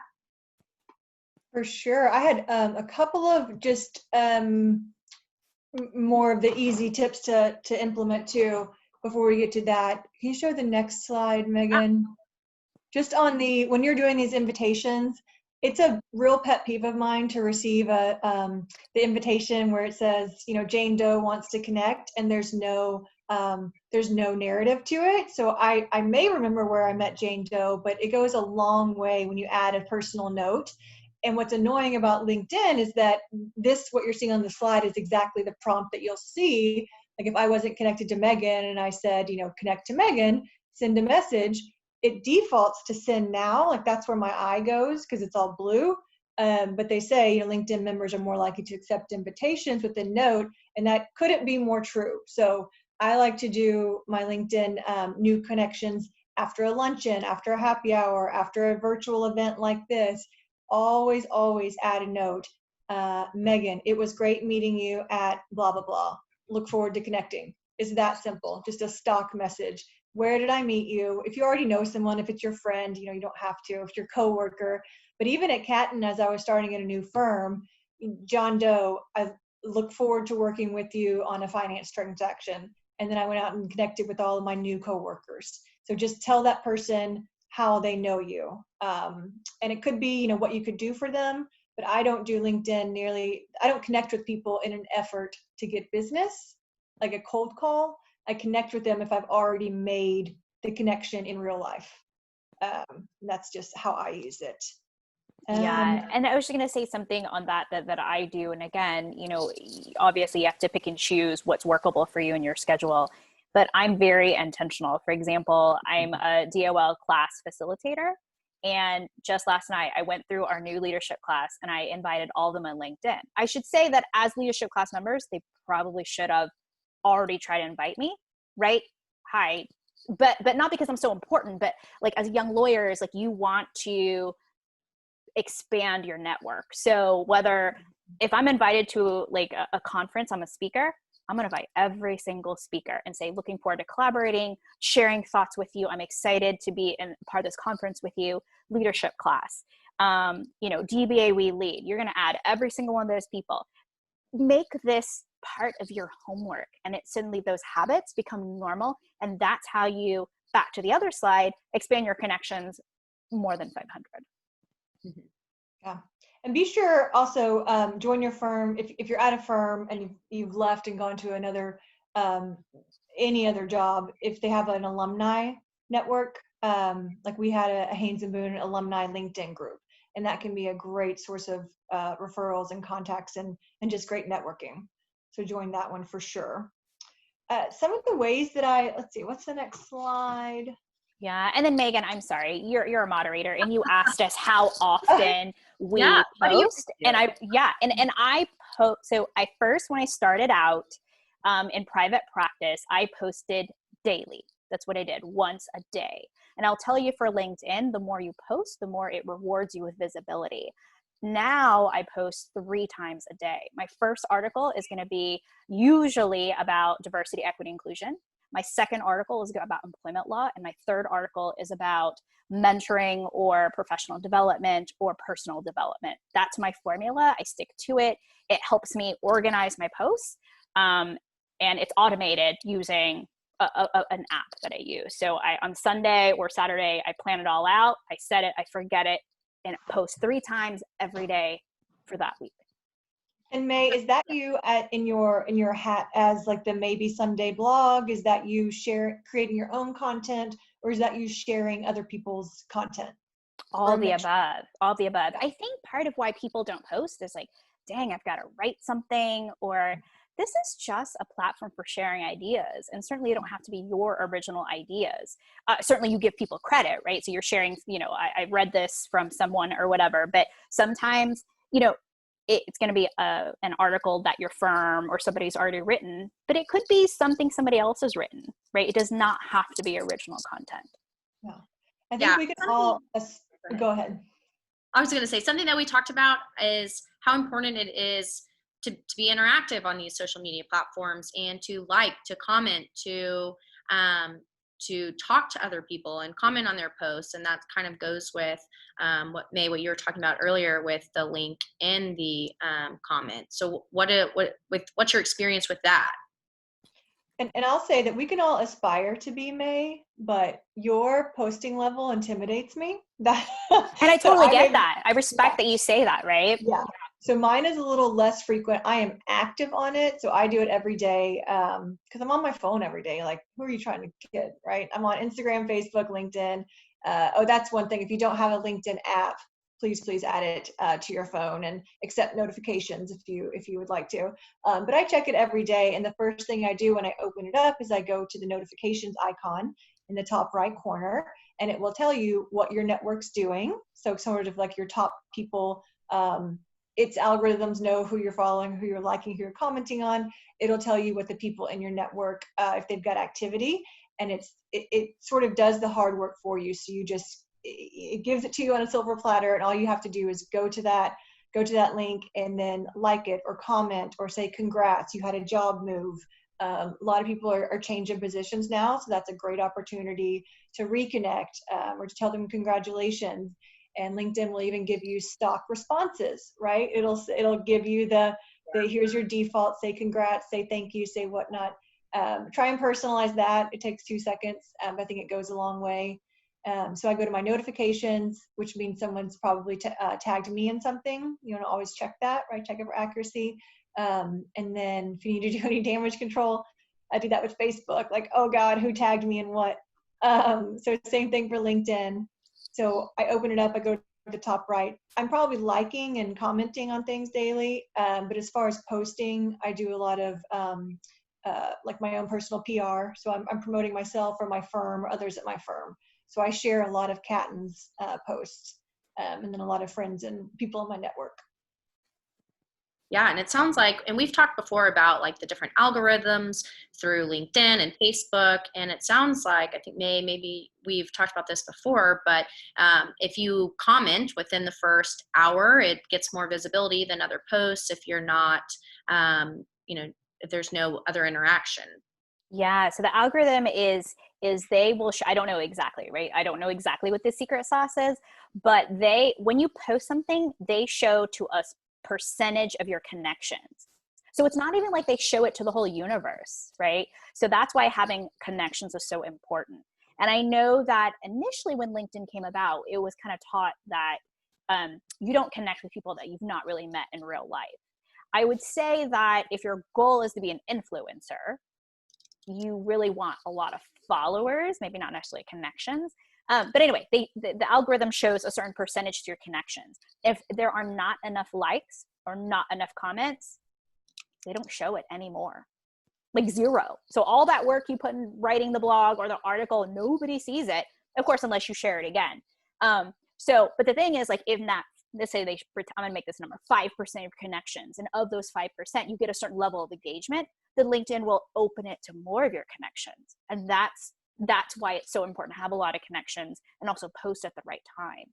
For sure. I had a couple of just more of the easy tips to implement too before we get to that. Can you show the next slide, Megan? Just on when you're doing these invitations, it's a real pet peeve of mine to receive the invitation where it says, Jane Doe wants to connect, and there's no narrative to it. So I may remember where I met Jane Doe, but it goes a long way when you add a personal note. And what's annoying about LinkedIn is that what you're seeing on the slide is exactly the prompt that you'll see. Like if I wasn't connected to Megan and I said, connect to Megan, send a message, it defaults to send now. Like that's where my eye goes because it's all blue. But they say, LinkedIn members are more likely to accept invitations with a note, and that couldn't be more true. So I like to do my LinkedIn new connections after a luncheon, after a happy hour, after a virtual event like this. Always add a note. Megan, it was great meeting you at blah, blah, blah. Look forward to connecting. It's that simple. Just a stock message. Where did I meet you? If you already know someone, if it's your friend, you don't have to. If it's your coworker. But even at Catton, as I was starting at a new firm, John Doe, I look forward to working with you on a finance transaction. And then I went out and connected with all of my new coworkers. So just tell that person how they know you. And it could be, what you could do for them, but I don't do LinkedIn I don't connect with people in an effort to get business, like a cold call. I connect with them if I've already made the connection in real life. That's just how I use it. Yeah, and I was just going to say something on that I do. And again, obviously you have to pick and choose what's workable for you in your schedule. But I'm very intentional. For example, I'm a DOL class facilitator. And just last night, I went through our new leadership class and I invited all of them on LinkedIn. I should say that as leadership class members, they probably should have already tried to invite me, right? Hi. But not because I'm so important, but like as young lawyers, like you want to expand your network. So if I'm invited to like a conference, I'm a speaker, I'm going to invite every single speaker and say, looking forward to collaborating, sharing thoughts with you. I'm excited to be in part of this conference with you. Leadership class, DBA We Lead. You're going to add every single one of those people. Make this part of your homework, and suddenly those habits become normal. And that's how you, back to the other slide, expand your connections more than 500. Mm-hmm. Yeah. And be sure also join your firm if you're at a firm and you've left and gone to another any other job. If they have an alumni network, like we had a Haynes and Boone alumni LinkedIn group, and that can be a great source of referrals and contacts and just great networking. So join that one for sure. Some of the ways that let's see, what's the next slide? Yeah, and then Megan, I'm sorry, you're a moderator, and you asked us how often we post, and I post. So when I started out in private practice, I posted daily. That's what I did, once a day. And I'll tell you, for LinkedIn, the more you post, the more it rewards you with visibility. Now I post 3 times a day. My first article is going to be usually about diversity, equity, inclusion. My second article is about employment law, and my third article is about mentoring or professional development or personal development. That's my formula. I stick to it. It helps me organize my posts, and it's automated using an app that I use. So on Sunday or Saturday, I plan it all out. I set it, I forget it, and post 3 times every day for that week. And May, is that you in your hat as like the Maybe Someday blog? Is that you creating your own content, or is that you sharing other people's content? All the above. All the above. I think part of why people don't post is like, dang, I've got to write something, or this is just a platform for sharing ideas. And certainly you don't have to be your original ideas. Certainly you give people credit, right? So you're sharing, I read this from someone or whatever, but sometimes, it's going to be an article that your firm or somebody's already written, but it could be something somebody else has written, right? It does not have to be original content. Yeah. I think we can all, go ahead. I was going to say something that we talked about is how important it is to be interactive on these social media platforms and to comment, to talk to other people and comment on their posts. And that kind of goes with what you were talking about earlier with the link in the comment. So what's your experience with that? And I'll say that we can all aspire to be May, but your posting level intimidates me. And I totally get that. I respect that you say that, right? Yeah. So mine is a little less frequent. I am active on it. So I do it every day because I'm on my phone every day. Like, who are you trying to kid, right? I'm on Instagram, Facebook, LinkedIn. That's one thing. If you don't have a LinkedIn app, please add it to your phone and accept notifications if you would like to. But I check it every day. And the first thing I do when I open it up is I go to the notifications icon in the top right corner, and it will tell you what your network's doing. So sort of like your top people, its algorithms know who you're following, who you're liking, who you're commenting on. It'll tell you what the people in your network, if they've got activity, and it sort of does the hard work for you. So it gives it to you on a silver platter, and all you have to do is go to that link and then like it or comment or say congrats, you had a job move. A lot of people are changing positions now, so that's a great opportunity to reconnect or to tell them congratulations. And LinkedIn will even give you stock responses, right? It'll give you the here's your default, say congrats, say thank you, say whatnot. Try and personalize that. It takes 2 seconds. I think it goes a long way. So I go to my notifications, which means someone's probably tagged me in something. You want to always check that, right? Check it for accuracy. And then if you need to do any damage control, I do that with Facebook. Like, oh God, who tagged me in what? So same thing for LinkedIn. So I open it up, I go to the top right. I'm probably liking and commenting on things daily. But as far as posting, I do a lot of like my own personal PR. So I'm promoting myself or my firm or others at my firm. So I share a lot of Catton's posts and then a lot of friends and people in my network. Yeah, and it sounds like, and we've talked before about like the different algorithms through LinkedIn and Facebook, and it sounds like, I think maybe we've talked about this before, but if you comment within the first hour, it gets more visibility than other posts if you're not, if there's no other interaction. Yeah, so the algorithm is they will I don't know exactly, right? I don't know exactly what the secret sauce is, but when you post something, they show to us percentage of your connections. So it's not even like they show it to the whole universe, right? So that's why having connections is so important. And I know that initially when LinkedIn came about, it was kind of taught that you don't connect with people that you've not really met in real life. I would say that if your goal is to be an influencer, you really want a lot of followers, maybe not necessarily connections. But anyway, the algorithm shows a certain percentage to your connections. If there are not enough likes or not enough comments, they don't show it anymore. Like 0. So all that work you put in writing the blog or the article, nobody sees it, of course, unless you share it again. But the thing is, like, in that, let's say I'm going to make this number 5% of connections. And of those 5%, you get a certain level of engagement, then LinkedIn will open it to more of your connections. And that's why it's so important to have a lot of connections and also post at the right time.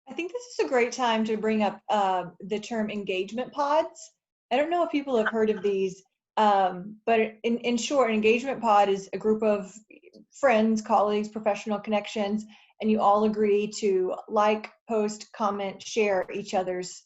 I think this is a great time to bring up the term engagement pods. I don't know if people have heard of these. But in short, an engagement pod is a group of friends, colleagues, professional connections, and you all agree to like, post, comment, share each other's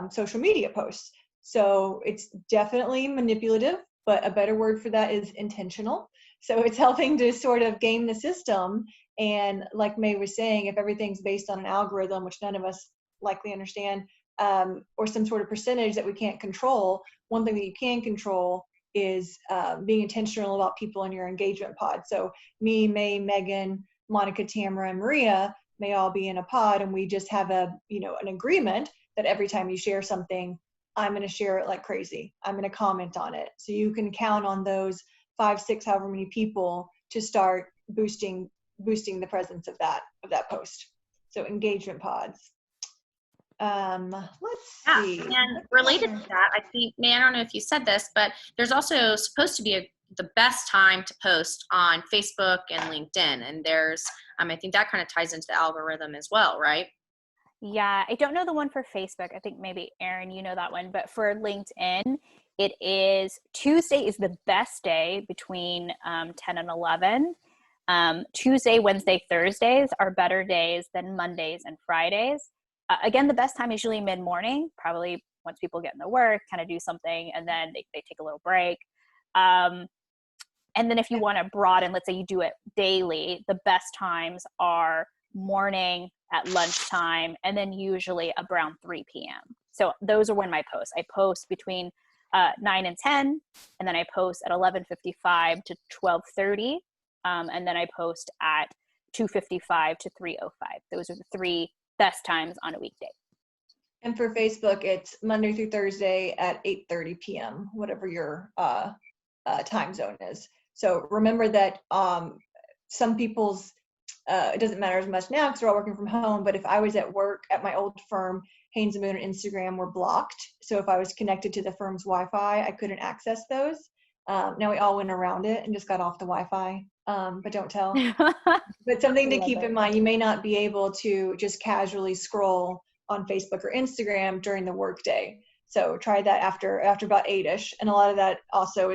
social media posts. So it's definitely manipulative, but a better word for that is intentional. So it's helping to sort of game the system. And like May was saying, if everything's based on an algorithm, which none of us likely understand, or some sort of percentage that we can't control, one thing that you can control is being intentional about people in your engagement pod. So me, May, Megan, Monica, Tamara, and Maria may all be in a pod, and we just have an agreement that every time you share something, I'm going to share it like crazy. I'm going to comment on it. So you can count on those 5, 6, however many people to start boosting the presence of that post. So engagement pods. Let's see. And related to that, I think, May, I don't know if you said this, but there's also supposed to be the best time to post on Facebook and LinkedIn. And there's, I think that kind of ties into the algorithm as well, right? Yeah, I don't know the one for Facebook. I think maybe Erin, you know that one. But for LinkedIn, it is Tuesday is the best day between 10 and 11. Tuesday, Wednesday, Thursdays are better days than Mondays and Fridays. Again, the best time is usually mid-morning, probably once people get into work, kind of do something, and then they take a little break. And then if you want to broaden, let's say you do it daily, the best times are morning, at lunchtime, and then usually around 3 p.m. So those are when my posts. I post between 9 and 10, and then I post at 11:55 to 12:30, and then I post at 2:55 to 3:05. Those are the 3 best times on a weekday. And for Facebook, it's Monday through Thursday at 8:30 p.m., whatever your time zone is. So remember that some people's, it doesn't matter as much now because we're all working from home, but if I was at work at my old firm, Haynes and Moon and Instagram were blocked. So if I was connected to the firm's Wi-Fi, I couldn't access those. Now we all went around it and just got off the Wi-Fi, but don't tell. But something to keep in mind, you may not be able to just casually scroll on Facebook or Instagram during the workday. So try that after about 8-ish. And a lot of that also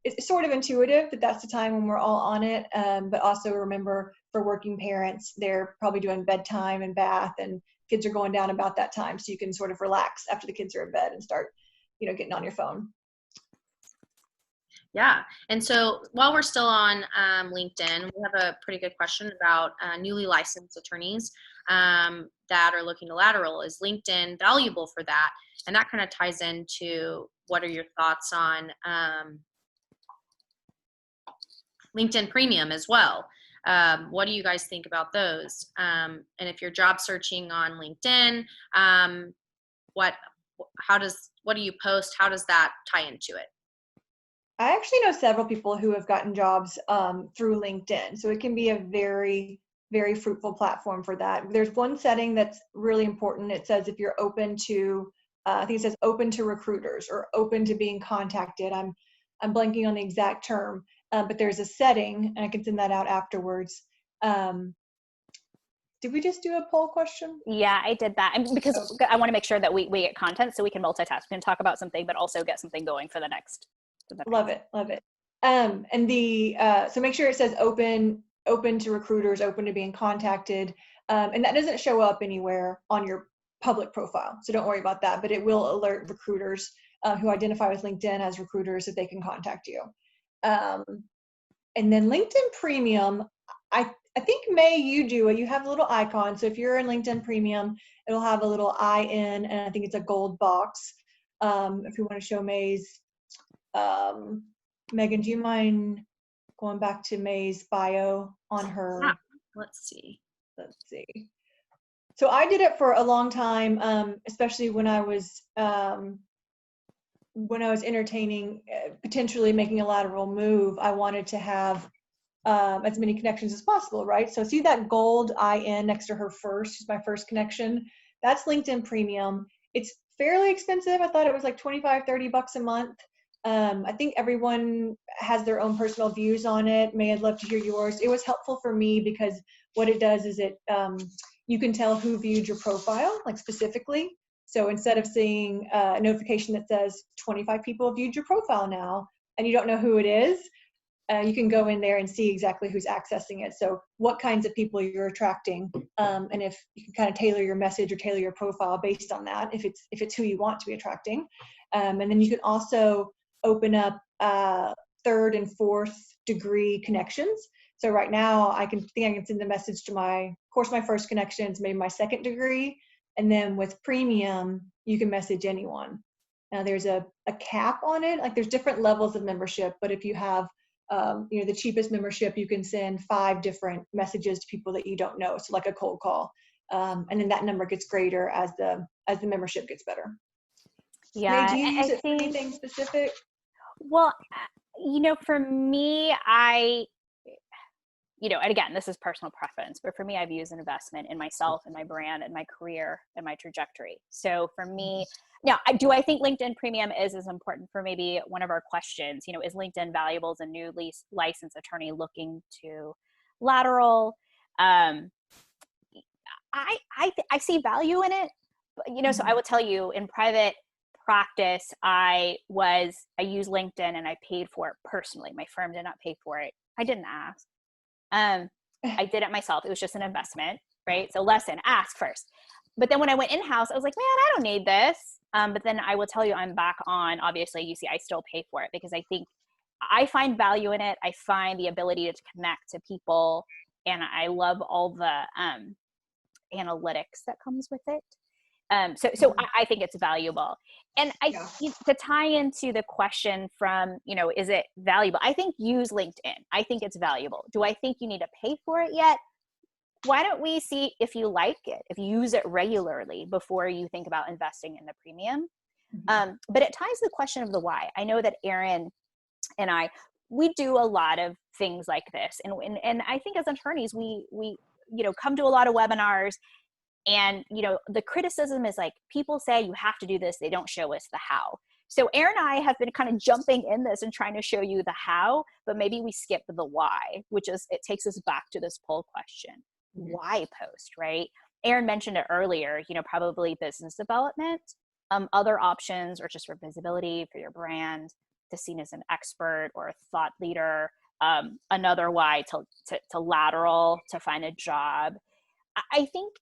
it's sort of intuitive that that's the time when we're all on it. But also remember, for working parents, they're probably doing bedtime and bath, and kids are going down about that time. So you can sort of relax after the kids are in bed and start, getting on your phone. Yeah. And so while we're still on LinkedIn, we have a pretty good question about newly licensed attorneys that are looking to lateral. Is LinkedIn valuable for that? And that kind of ties into what are your thoughts on LinkedIn Premium as well. What do you guys think about those? And if you're job searching on LinkedIn, what do you post? How does that tie into it? I actually know several people who have gotten jobs through LinkedIn. So it can be a very, very fruitful platform for that. There's one setting that's really important. It says if you're open to, I think it says open to recruiters or open to being contacted. I'm blanking on the exact term, but there's a setting, and I can send that out afterwards. Did we just do a poll question? Yeah, I did that. And because I want to make sure that we get content so we can multitask. We can talk about something, but also get something going for the next. Love it. And so make sure it says open to recruiters, open to being contacted. And that doesn't show up anywhere on your public profile. So don't worry about that, but it will alert recruiters who identify with LinkedIn as recruiters that they can contact you. And then LinkedIn Premium, I think, May, you do it. You have a little icon. So if you're in LinkedIn Premium, it'll have a little IN, and I think it's a gold box. If you want to show May's, Megan, do you mind going back to May's bio on her? Yeah. Let's see. So I did it for a long time, especially when I was entertaining potentially making a lateral move. I wanted to have as many connections as possible, right? So see that gold IN next to her first, my first connection? That's LinkedIn Premium. It's fairly expensive. I thought it was like $25-30 a month. I think everyone has their own personal views on it. May, I'd love to hear yours. It was helpful for me because what it does is you can tell who viewed your profile, like specifically. So instead of seeing a notification that says 25 people viewed your profile now, and you don't know who it is, you can go in there and see exactly who's accessing it. So what kinds of people you're attracting, and if you can kind of tailor your message or tailor your profile based on that, if it's who you want to be attracting. And then you can also open up third and fourth degree connections. So right now I can send a message to my first connection is maybe my second degree. And then with premium, you can message anyone. Now there's a cap on it. Like there's different levels of membership, but if you have the cheapest membership, you can send 5 different messages to people that you don't know. So like a cold call. And then that number gets greater as the membership gets better. Yeah, May, do you use I it for think, anything specific? well, for me, and again, this is personal preference, but for me, I've used an investment in myself and my brand and my career and my trajectory. So for me, now, do I think LinkedIn Premium is as important for maybe one of our questions? Is LinkedIn valuable as a new licensed attorney looking to lateral? I see value in it, but, so I will tell you in private practice, I use LinkedIn and I paid for it personally. My firm did not pay for it. I didn't ask. I did it myself. It was just an investment, right? So lesson, ask first. But then when I went in-house, I was like, man, I don't need this. But then I will tell you, I'm back on, obviously, you see, I still pay for it because I think I find value in it. I find the ability to connect to people, and I love all the analytics that comes with it. So I think it's valuable. And to tie into the question from, is it valuable? I think use LinkedIn. I think it's valuable. Do I think you need to pay for it yet? Why don't we see if you like it, if you use it regularly before you think about investing in the premium? But it ties the question of the why. I know that Erin and we do a lot of things like this. And I think as attorneys, we come to a lot of webinars. And, the criticism is like, people say you have to do this. They don't show us the how. So Erin and I have been kind of jumping in this and trying to show you the how, but maybe we skip the why, which is, it takes us back to this poll question. Why post, right? Erin mentioned it earlier, probably business development, other options, or just for visibility for your brand, to seen as an expert or a thought leader, another why to lateral, to find a job. I think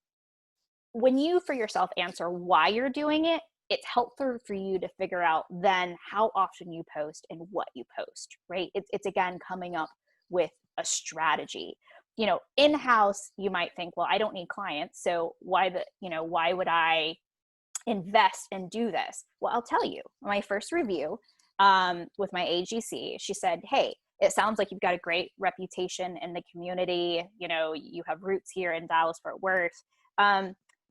when you for yourself answer why you're doing it, it's helpful for you to figure out then how often you post and what you post, right? It's again coming up with a strategy. In-house, you might think, well, I don't need clients, so why would I invest and do this? Well, I'll tell you, my first review with my AGC, she said, hey, it sounds like you've got a great reputation in the community. You have roots here in Dallas-Fort Worth.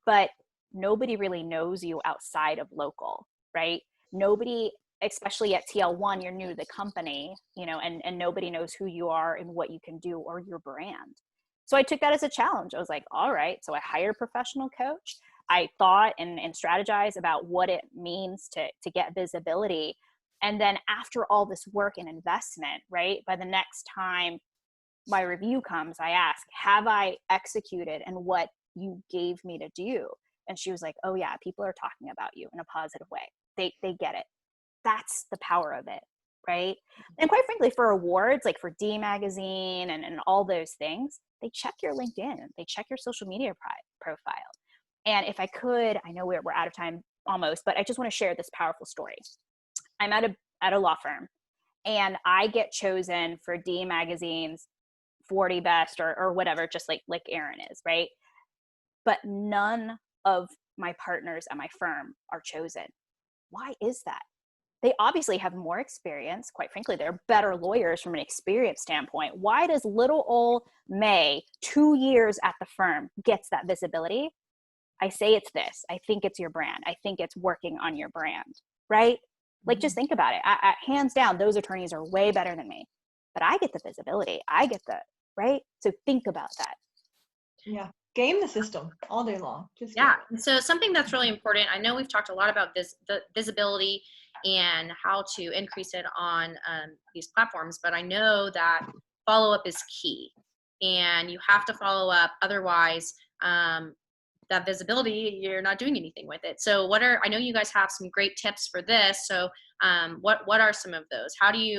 But nobody really knows you outside of local, right? Nobody, especially at TL1, you're new to the company, and nobody knows who you are and what you can do or your brand. So I took that as a challenge. I was like, all right. So I hired a professional coach. I thought and strategized about what it means to get visibility. And then after all this work and investment, right, by the next time my review comes, I ask, have I executed and what you gave me to do? And she was like, oh yeah, people are talking about you in a positive way. They get it. That's the power of it, right? And quite frankly, for awards, like for D Magazine and all those things, they check your LinkedIn, they check your social media profile. And if I could, I know we're out of time almost, but I just want to share this powerful story. I'm at a law firm, and I get chosen for D Magazine's 40 best or whatever, just like Erin is, right? But none of my partners at my firm are chosen. Why is that? They obviously have more experience. Quite frankly, they're better lawyers from an experience standpoint. Why does little old May, 2 years at the firm, gets that visibility? I say it's this. I think it's your brand. I think it's working on your brand, right? Like, just think about it. Hands down, those attorneys are way better than me. But I get the visibility. I get the, right? So think about that. Yeah. Game the system all day long. So something that's really important, I know we've talked a lot about this, the visibility and how to increase it on these platforms, but I know that follow-up is key, and you have to follow up. Otherwise, that visibility, you're not doing anything with it. So I know you guys have some great tips for this. So what are some of those?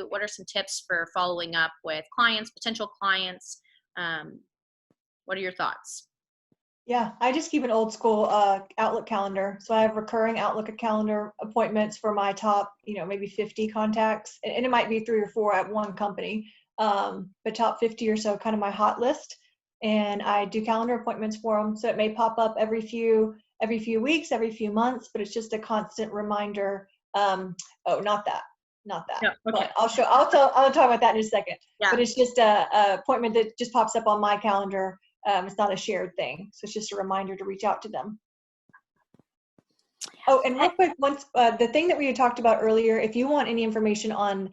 What are some tips for following up with clients, potential clients? What are your thoughts? Yeah, I just keep an old school Outlook calendar. So I have recurring Outlook calendar appointments for my top, maybe 50 contacts. And it might be 3 or 4 at one company, but top 50 or so, kind of my hot list. And I do calendar appointments for them. So it may pop up every few weeks, every few months, but it's just a constant reminder. Oh, not that. Yeah, okay. But I'll talk about that in a second. Yeah. But it's just a appointment that just pops up on my calendar. It's not a shared thing, so it's just a reminder to reach out to them. Oh, and real quick, once the thing that we had talked about earlier, if you want any information on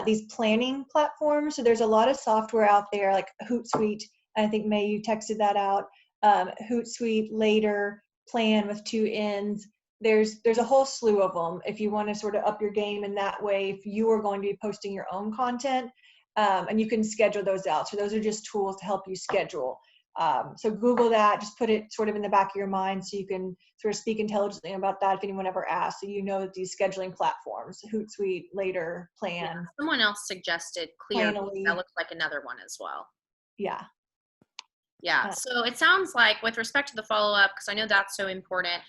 these planning platforms, so there's a lot of software out there like Hootsuite. I think May, you texted that out. Hootsuite, Later, Plan with 2 N's. There's a whole slew of them. If you want to sort of up your game in that way, if you are going to be posting your own content, and you can schedule those out. So those are just tools to help you schedule. So Google that, just put it sort of in the back of your mind so you can sort of speak intelligently about that if anyone ever asks. So you know that these scheduling platforms, Hootsuite, Later, Plan. Yeah. Someone else suggested Clear. That looks like another one as well. Yeah. Yeah. So it sounds like with respect to the follow-up, because I know that's so important,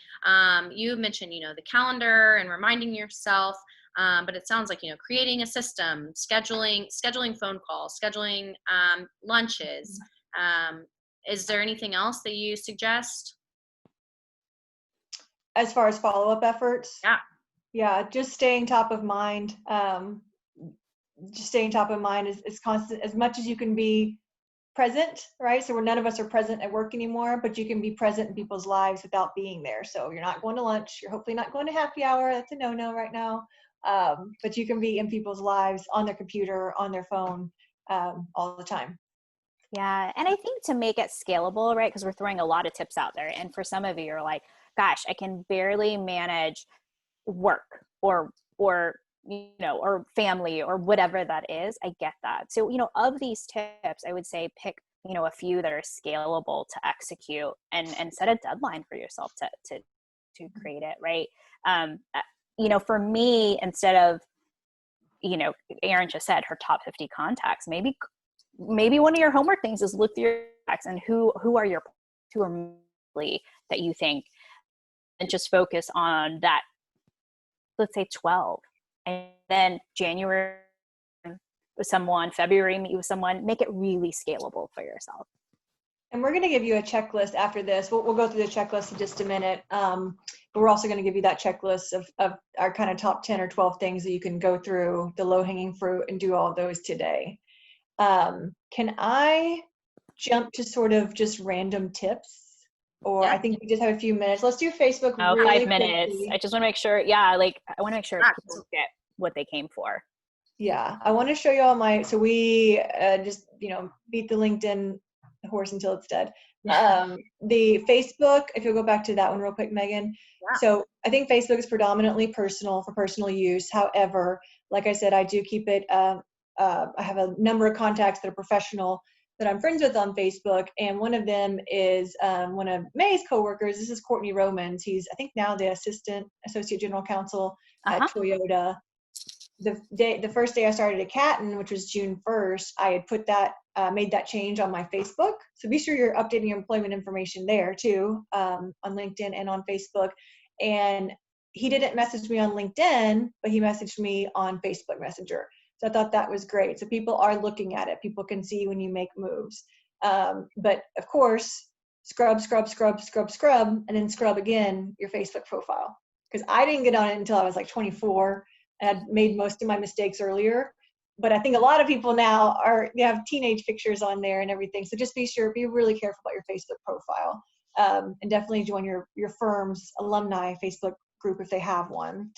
you mentioned, the calendar and reminding yourself, but it sounds like, creating a system, scheduling phone calls, scheduling lunches. Is there anything else that you suggest? As far as follow-up efforts? Yeah. Yeah, just staying top of mind. Just staying top of mind is constant, as much as you can be present, right? So none of us are present at work anymore, but you can be present in people's lives without being there. So you're not going to lunch. You're hopefully not going to happy hour. That's a no-no right now. But you can be in people's lives, on their computer, on their phone, all the time. Yeah. And I think to make it scalable, right? Because we're throwing a lot of tips out there. And for some of you, you're like, gosh, I can barely manage work or family or whatever that is. I get that. So, of these tips, I would say pick, a few that are scalable to execute and set a deadline for yourself to create it. Right. For me, instead of, Erin just said her top 50 contacts, maybe one of your homework things is look through your contacts and who are that you think, and just focus on that, let's say 12, and then January with someone, February meet with someone, make it really scalable for yourself. And we're going to give you a checklist after this. We'll go through the checklist in just a minute. But we're also going to give you that checklist of our kind of top 10 or 12 things that you can go through, the low-hanging fruit, and do all of those today. Can I jump to sort of just random tips? Or I think we just have a few minutes. Let's do Facebook. Oh, really 5 minutes. quickly. I just want to make sure. Yeah, I want to make sure people get what they came for. Yeah, I want to show you all so we just, beat the LinkedIn horse until it's dead. The Facebook, if you'll go back to that one real quick, Megan. Yeah. So I think Facebook is predominantly personal, for personal use. However, like I said, I do keep it, I have a number of contacts that are professional that I'm friends with on Facebook. And one of them is one of May's coworkers. This is Courtney Romans. He's, I think, now the associate general counsel at Toyota. The first day I started at Catton, which was June 1st, I had put that, made that change on my Facebook. So be sure you're updating your employment information there too, on LinkedIn and on Facebook. And he didn't message me on LinkedIn, but he messaged me on Facebook Messenger. So I thought that was great. So people are looking at it. People can see when you make moves. But of course, scrub, and then scrub again your Facebook profile. Because I didn't get on it until I was like 24. I had made most of my mistakes earlier. But I think a lot of people now they have teenage pictures on there and everything. So just be really careful about your Facebook profile. And definitely join your firm's alumni Facebook group if they have one.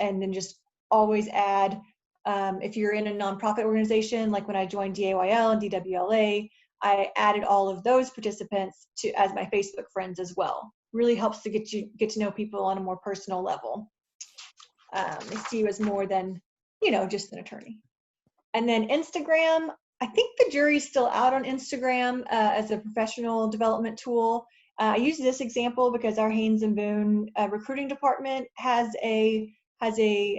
And then just always add, if you're in a nonprofit organization, like when I joined DAYL and DWLA, I added all of those participants as my Facebook friends as well. Really helps to get to know people on a more personal level. They see you as more than, just an attorney. And then Instagram, I think the jury's still out on Instagram as a professional development tool. I use this example because our Haynes and Boone recruiting department has its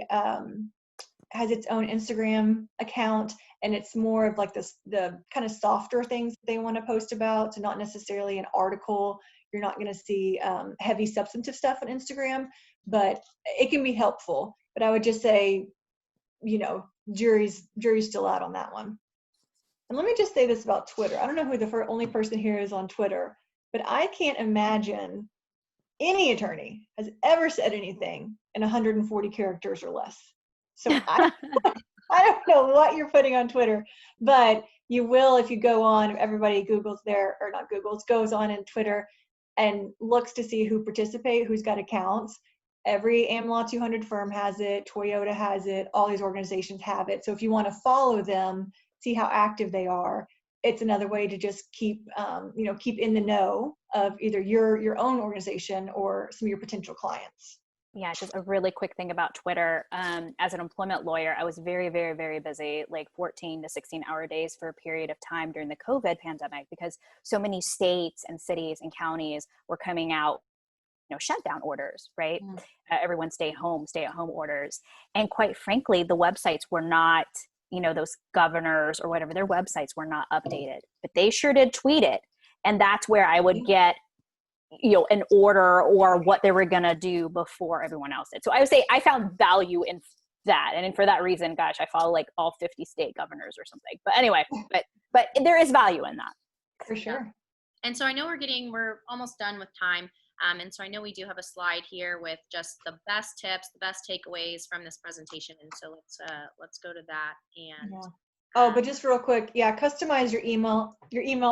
own Instagram account, and it's more of like the kind of softer things they want to post about. So not necessarily an article. You're not going to see heavy substantive stuff on Instagram, but it can be helpful. But I would just say, jury's still out on that one. And let me just say this about Twitter. I don't know who the only person here is on Twitter, but I can't imagine any attorney has ever said anything in 140 characters or less. So I don't know what you're putting on Twitter, but you will if you go on. Everybody Googles there, or not Googles, goes on in Twitter and looks to see who participate, who's got accounts. Every AmLaw 200 firm has it. Toyota has it. All these organizations have it. So if you want to follow them, see how active they are, it's another way to just keep in the know of either your own organization or some of your potential clients. Yeah, just a really quick thing about Twitter. As an employment lawyer, I was very, very, very busy, like 14 to 16-hour days for a period of time during the COVID pandemic, because so many states and cities and counties were coming out, shutdown orders, right? Everyone stay at home orders. And quite frankly, the websites were not, those governors or whatever, their websites were not updated, but they sure did tweet it. And that's where I would get an order or what they were going to do before everyone else did. So I would say I found value in that. And for that reason, gosh, I follow like all 50 state governors or something. But anyway, but there is value in that. For sure. And so I know we're almost done with time. And so I know we do have a slide here with just the best tips, the best takeaways from this presentation. And so let's go to that. And yeah. Oh, but just real quick, customize your email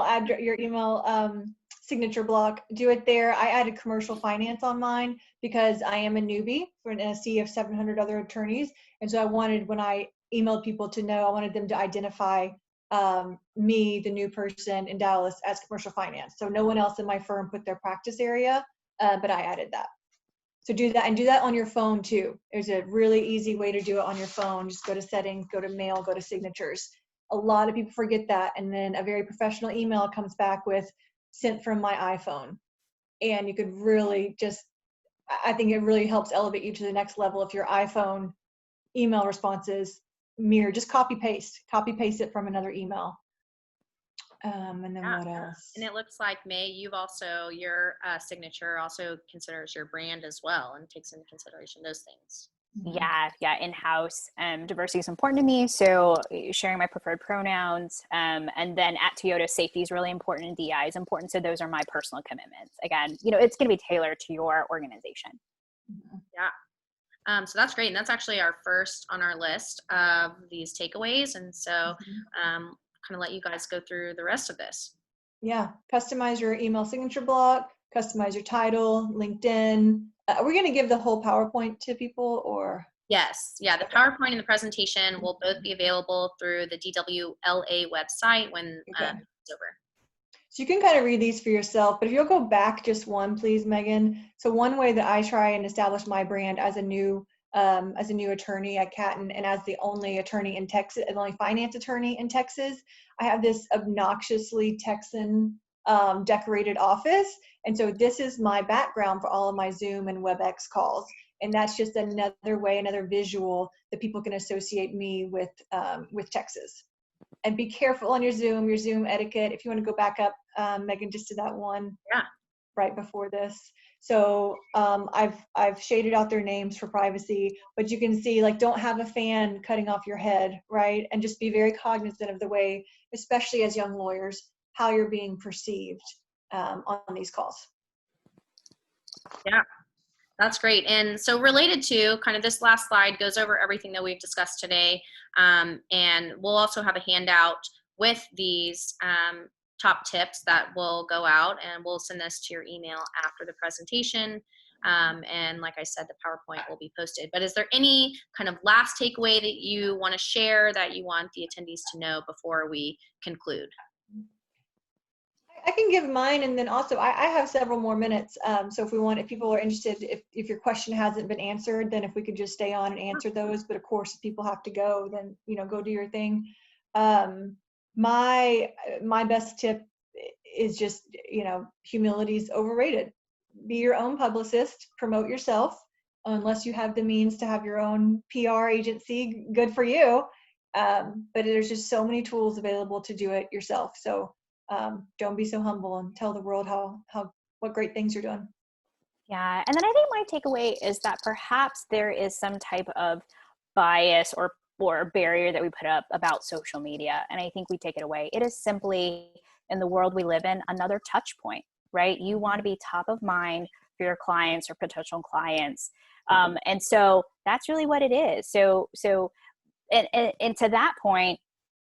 address, your email signature block. Do it there. I added commercial finance on mine because I am a newbie for a sea of 700 other attorneys, and so I wanted, when I emailed people, to know, I wanted them to identify me, the new person in Dallas, as commercial finance. So no one else in my firm put their practice area, but I added that. So do that, and do that on your phone too. There's a really easy way to do it on your phone. Just go to settings, go to mail, go to signatures. A lot of people forget that, and then a very professional email comes back with sent from my iPhone. And you could really I think it really helps elevate you to the next level if your iPhone email responses mirror, just copy paste it from another email. And then what else? And it looks like, May, your signature also considers your brand as well and takes into consideration those things. Yeah, in-house. Diversity is important to me, so sharing my preferred pronouns. And then at Toyota, safety is really important and DI is important. So those are my personal commitments. Again, it's going to be tailored to your organization. Yeah. So that's great. And that's actually our first on our list of these takeaways. And so kind of let you guys go through the rest of this. Yeah. Customize your email signature block, customize your title, LinkedIn. Are we going to give the whole PowerPoint to people, or? Yes. Yeah. The PowerPoint and the presentation will both be available through the DWLA website when it's over. So you can kind of read these for yourself, but if you'll go back just one, please, Megan. So one way that I try and establish my brand as a new attorney at Catton, and as the only attorney in Texas, the only finance attorney in Texas, I have this obnoxiously Texan decorated office. And so this is my background for all of my Zoom and WebEx calls. And that's just another way, another visual that people can associate me with Texas. And be careful on your Zoom etiquette. If you want to go back up, Megan, just to that one right before this. So I've shaded out their names for privacy, but you can see, like, don't have a fan cutting off your head, right? And just be very cognizant of the way, especially as young lawyers, how you're being perceived on these calls. Yeah, that's great. And so related to kind of this last slide goes over everything that we've discussed today. And we'll also have a handout with these top tips that will go out, and we'll send this to your email after the presentation. And like I said, the PowerPoint will be posted. But is there any kind of last takeaway that you want to share that you want the attendees to know before we conclude? I can give mine, and then also I have several more minutes. So if people are interested, if your question hasn't been answered, then if we could just stay on and answer those. But of course, if people have to go, then go do your thing. My best tip is just, humility is overrated. Be your own publicist, promote yourself. Unless you have the means to have your own PR agency, good for you. But there's just so many tools available to do it yourself. So don't be so humble and tell the world what great things you're doing. Yeah. And then I think my takeaway is that perhaps there is some type of bias or barrier that we put up about social media. And I think we take it away. It is simply, in the world we live in, another touch point, right? You want to be top of mind for your clients or potential clients. And so that's really what it is. So and to that point,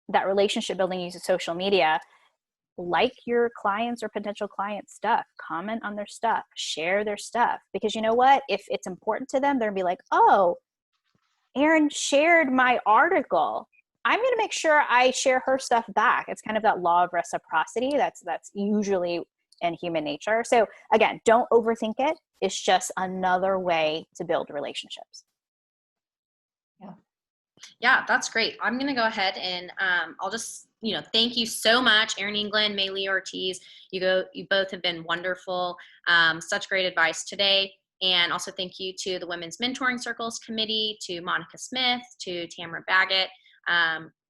that relationship building using social media, like your clients or potential clients' stuff, comment on their stuff, share their stuff, because you know what? If it's important to them, they're gonna be like, oh, Erin shared my article. I'm going to make sure I share her stuff back. It's kind of that law of reciprocity. That's usually in human nature. So again, don't overthink it. It's just another way to build relationships. Yeah, that's great. I'm going to go ahead and I'll just, thank you so much, Erin England, Maylee Ortiz. You both have been wonderful. Such great advice today. And also thank you to the Women's Mentoring Circles Committee, to Monica Smith, to Tamara Baggett.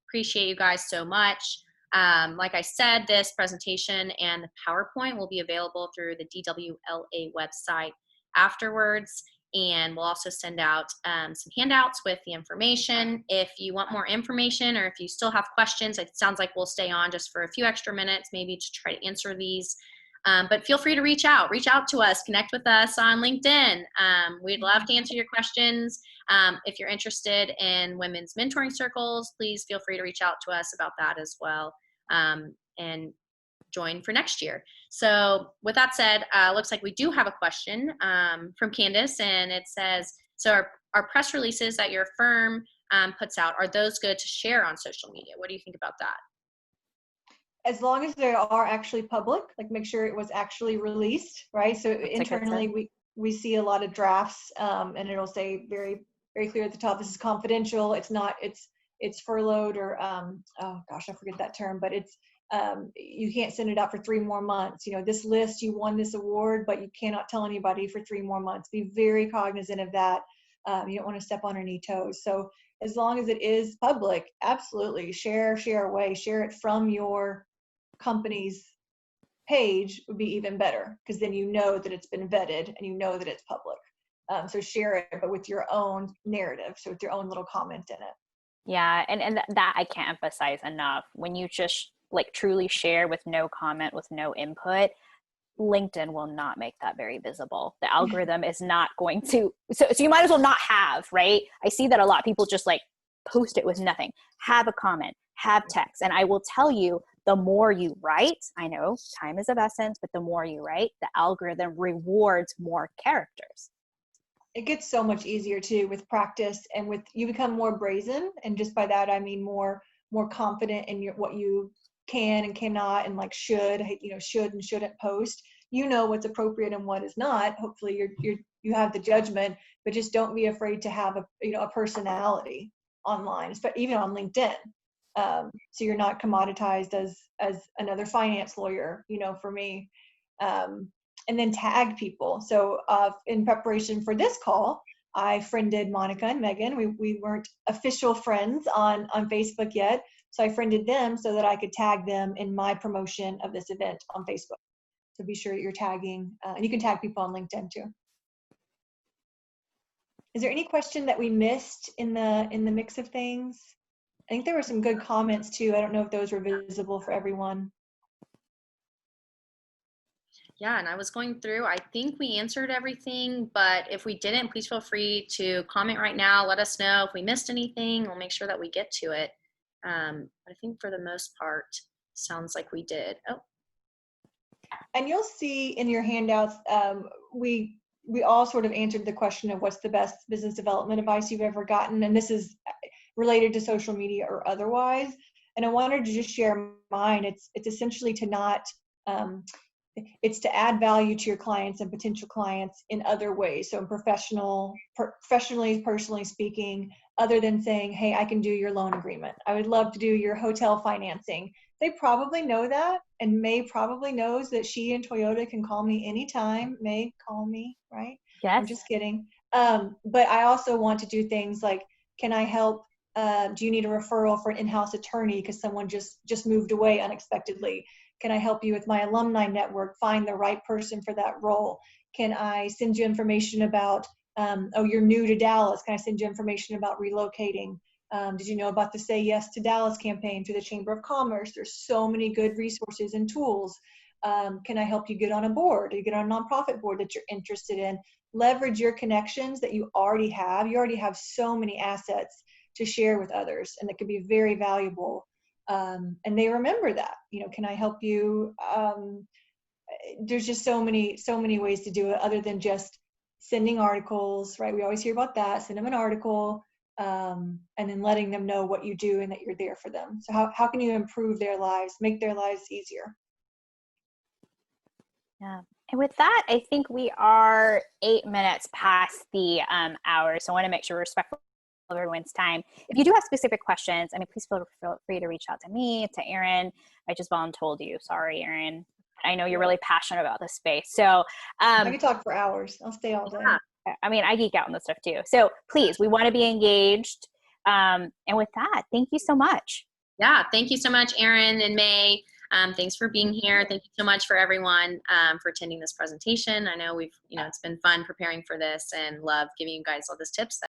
Appreciate you guys so much. Like I said, this presentation and the PowerPoint will be available through the DWLA website afterwards. And we'll also send out some handouts with the information. If you want more information or if you still have questions, it sounds like we'll stay on just for a few extra minutes, maybe to try to answer these. But feel free to reach out to us, connect with us on LinkedIn. We'd love to answer your questions. If you're interested in women's mentoring circles, please feel free to reach out to us about that as well, and join for next year. So with that said, looks like we do have a question from Candace, and it says, so our press releases that your firm puts out, are those good to share on social media? What do you think about that? As long as they are actually public, like make sure it was actually released, right? So internally, we see a lot of drafts, and it'll say very, very clear at the top, this is confidential. It's not, it's furloughed, or oh gosh, I forget that term, but it's you can't send it out for 3 more months. This list, you won this award, but you cannot tell anybody for 3 more months. Be very cognizant of that. You don't want to step on any toes. So as long as it is public, absolutely share away, share it from your company's page would be even better, because then you know that it's been vetted and you know that it's public. So share it, but with your own narrative, so with your own little comment in it. Yeah, and that I can't emphasize enough. When you just truly share with no comment, with no input, LinkedIn will not make that very visible. The algorithm is not going to, so you might as well not have, right? I see that a lot. People just post it with nothing. Have a comment, have text. And I will tell you, the more you write, I know time is of essence, but the more you write, the algorithm rewards more characters. It gets so much easier too with practice, and with you become more brazen. And just by that, I mean more confident in what you can and cannot, and should and shouldn't post. What's appropriate and what is not. Hopefully you have the judgment, but just don't be afraid to have a personality online, but even on LinkedIn. So you're not commoditized as another finance lawyer, for me. And then tag people. So in preparation for this call, I friended Monica and Megan. We weren't official friends on Facebook yet. So I friended them so that I could tag them in my promotion of this event on Facebook. So be sure that you're tagging, and you can tag people on LinkedIn too. Is there any question that we missed in the mix of things? I think there were some good comments too. I don't know if those were visible for everyone. Yeah, and I was going through, I think we answered everything, but if we didn't, please feel free to comment right now. Let us know if we missed anything. We'll make sure that we get to it. I think for the most part, sounds like we did. Oh. And you'll see in your handouts, we all sort of answered the question of what's the best business development advice you've ever gotten. And this is related to social media or otherwise. And I wanted to just share mine. It's essentially to not, it's to add value to your clients and potential clients in other ways. So in personally speaking, other than saying, hey, I can do your loan agreement. I would love to do your hotel financing. They probably know that, and May probably knows that she and Toyota can call me anytime. May, call me, right? I'm Yes. just kidding. But I also want to do things like, can I help? Do you need a referral for an in-house attorney because someone just moved away unexpectedly? Can I help you with my alumni network, find the right person for that role? Can I send you information about, oh, you're new to Dallas. Can I send you information about relocating? Did you know about the Say Yes to Dallas campaign through the Chamber of Commerce? There's so many good resources and tools. Can I help you get on a board? Or you get on a nonprofit board that you're interested in? Leverage your connections that you already have. You already have so many assets to share with others, and that could be very valuable. And they remember that. Can I help you? There's just so many ways to do it other than just sending articles, right? We always hear about that. Send them an article, and then letting them know what you do and that you're there for them. So how can you improve their lives, make their lives easier? Yeah. And with that, I think we are 8 minutes past the hour. So I want to make sure we're respectful of everyone's time. If you do have specific questions, please feel free to reach out to me, to Erin. I just voluntold you. Sorry, Erin. I know you're really passionate about this space. So I could talk for hours. I'll stay all day. I geek out on this stuff too. So please, we want to be engaged. And with that, thank you so much. Yeah, thank you so much, Erin and May. Thanks for being here. Thank you so much for everyone for attending this presentation. I know it's been fun preparing for this and love giving you guys all these tips.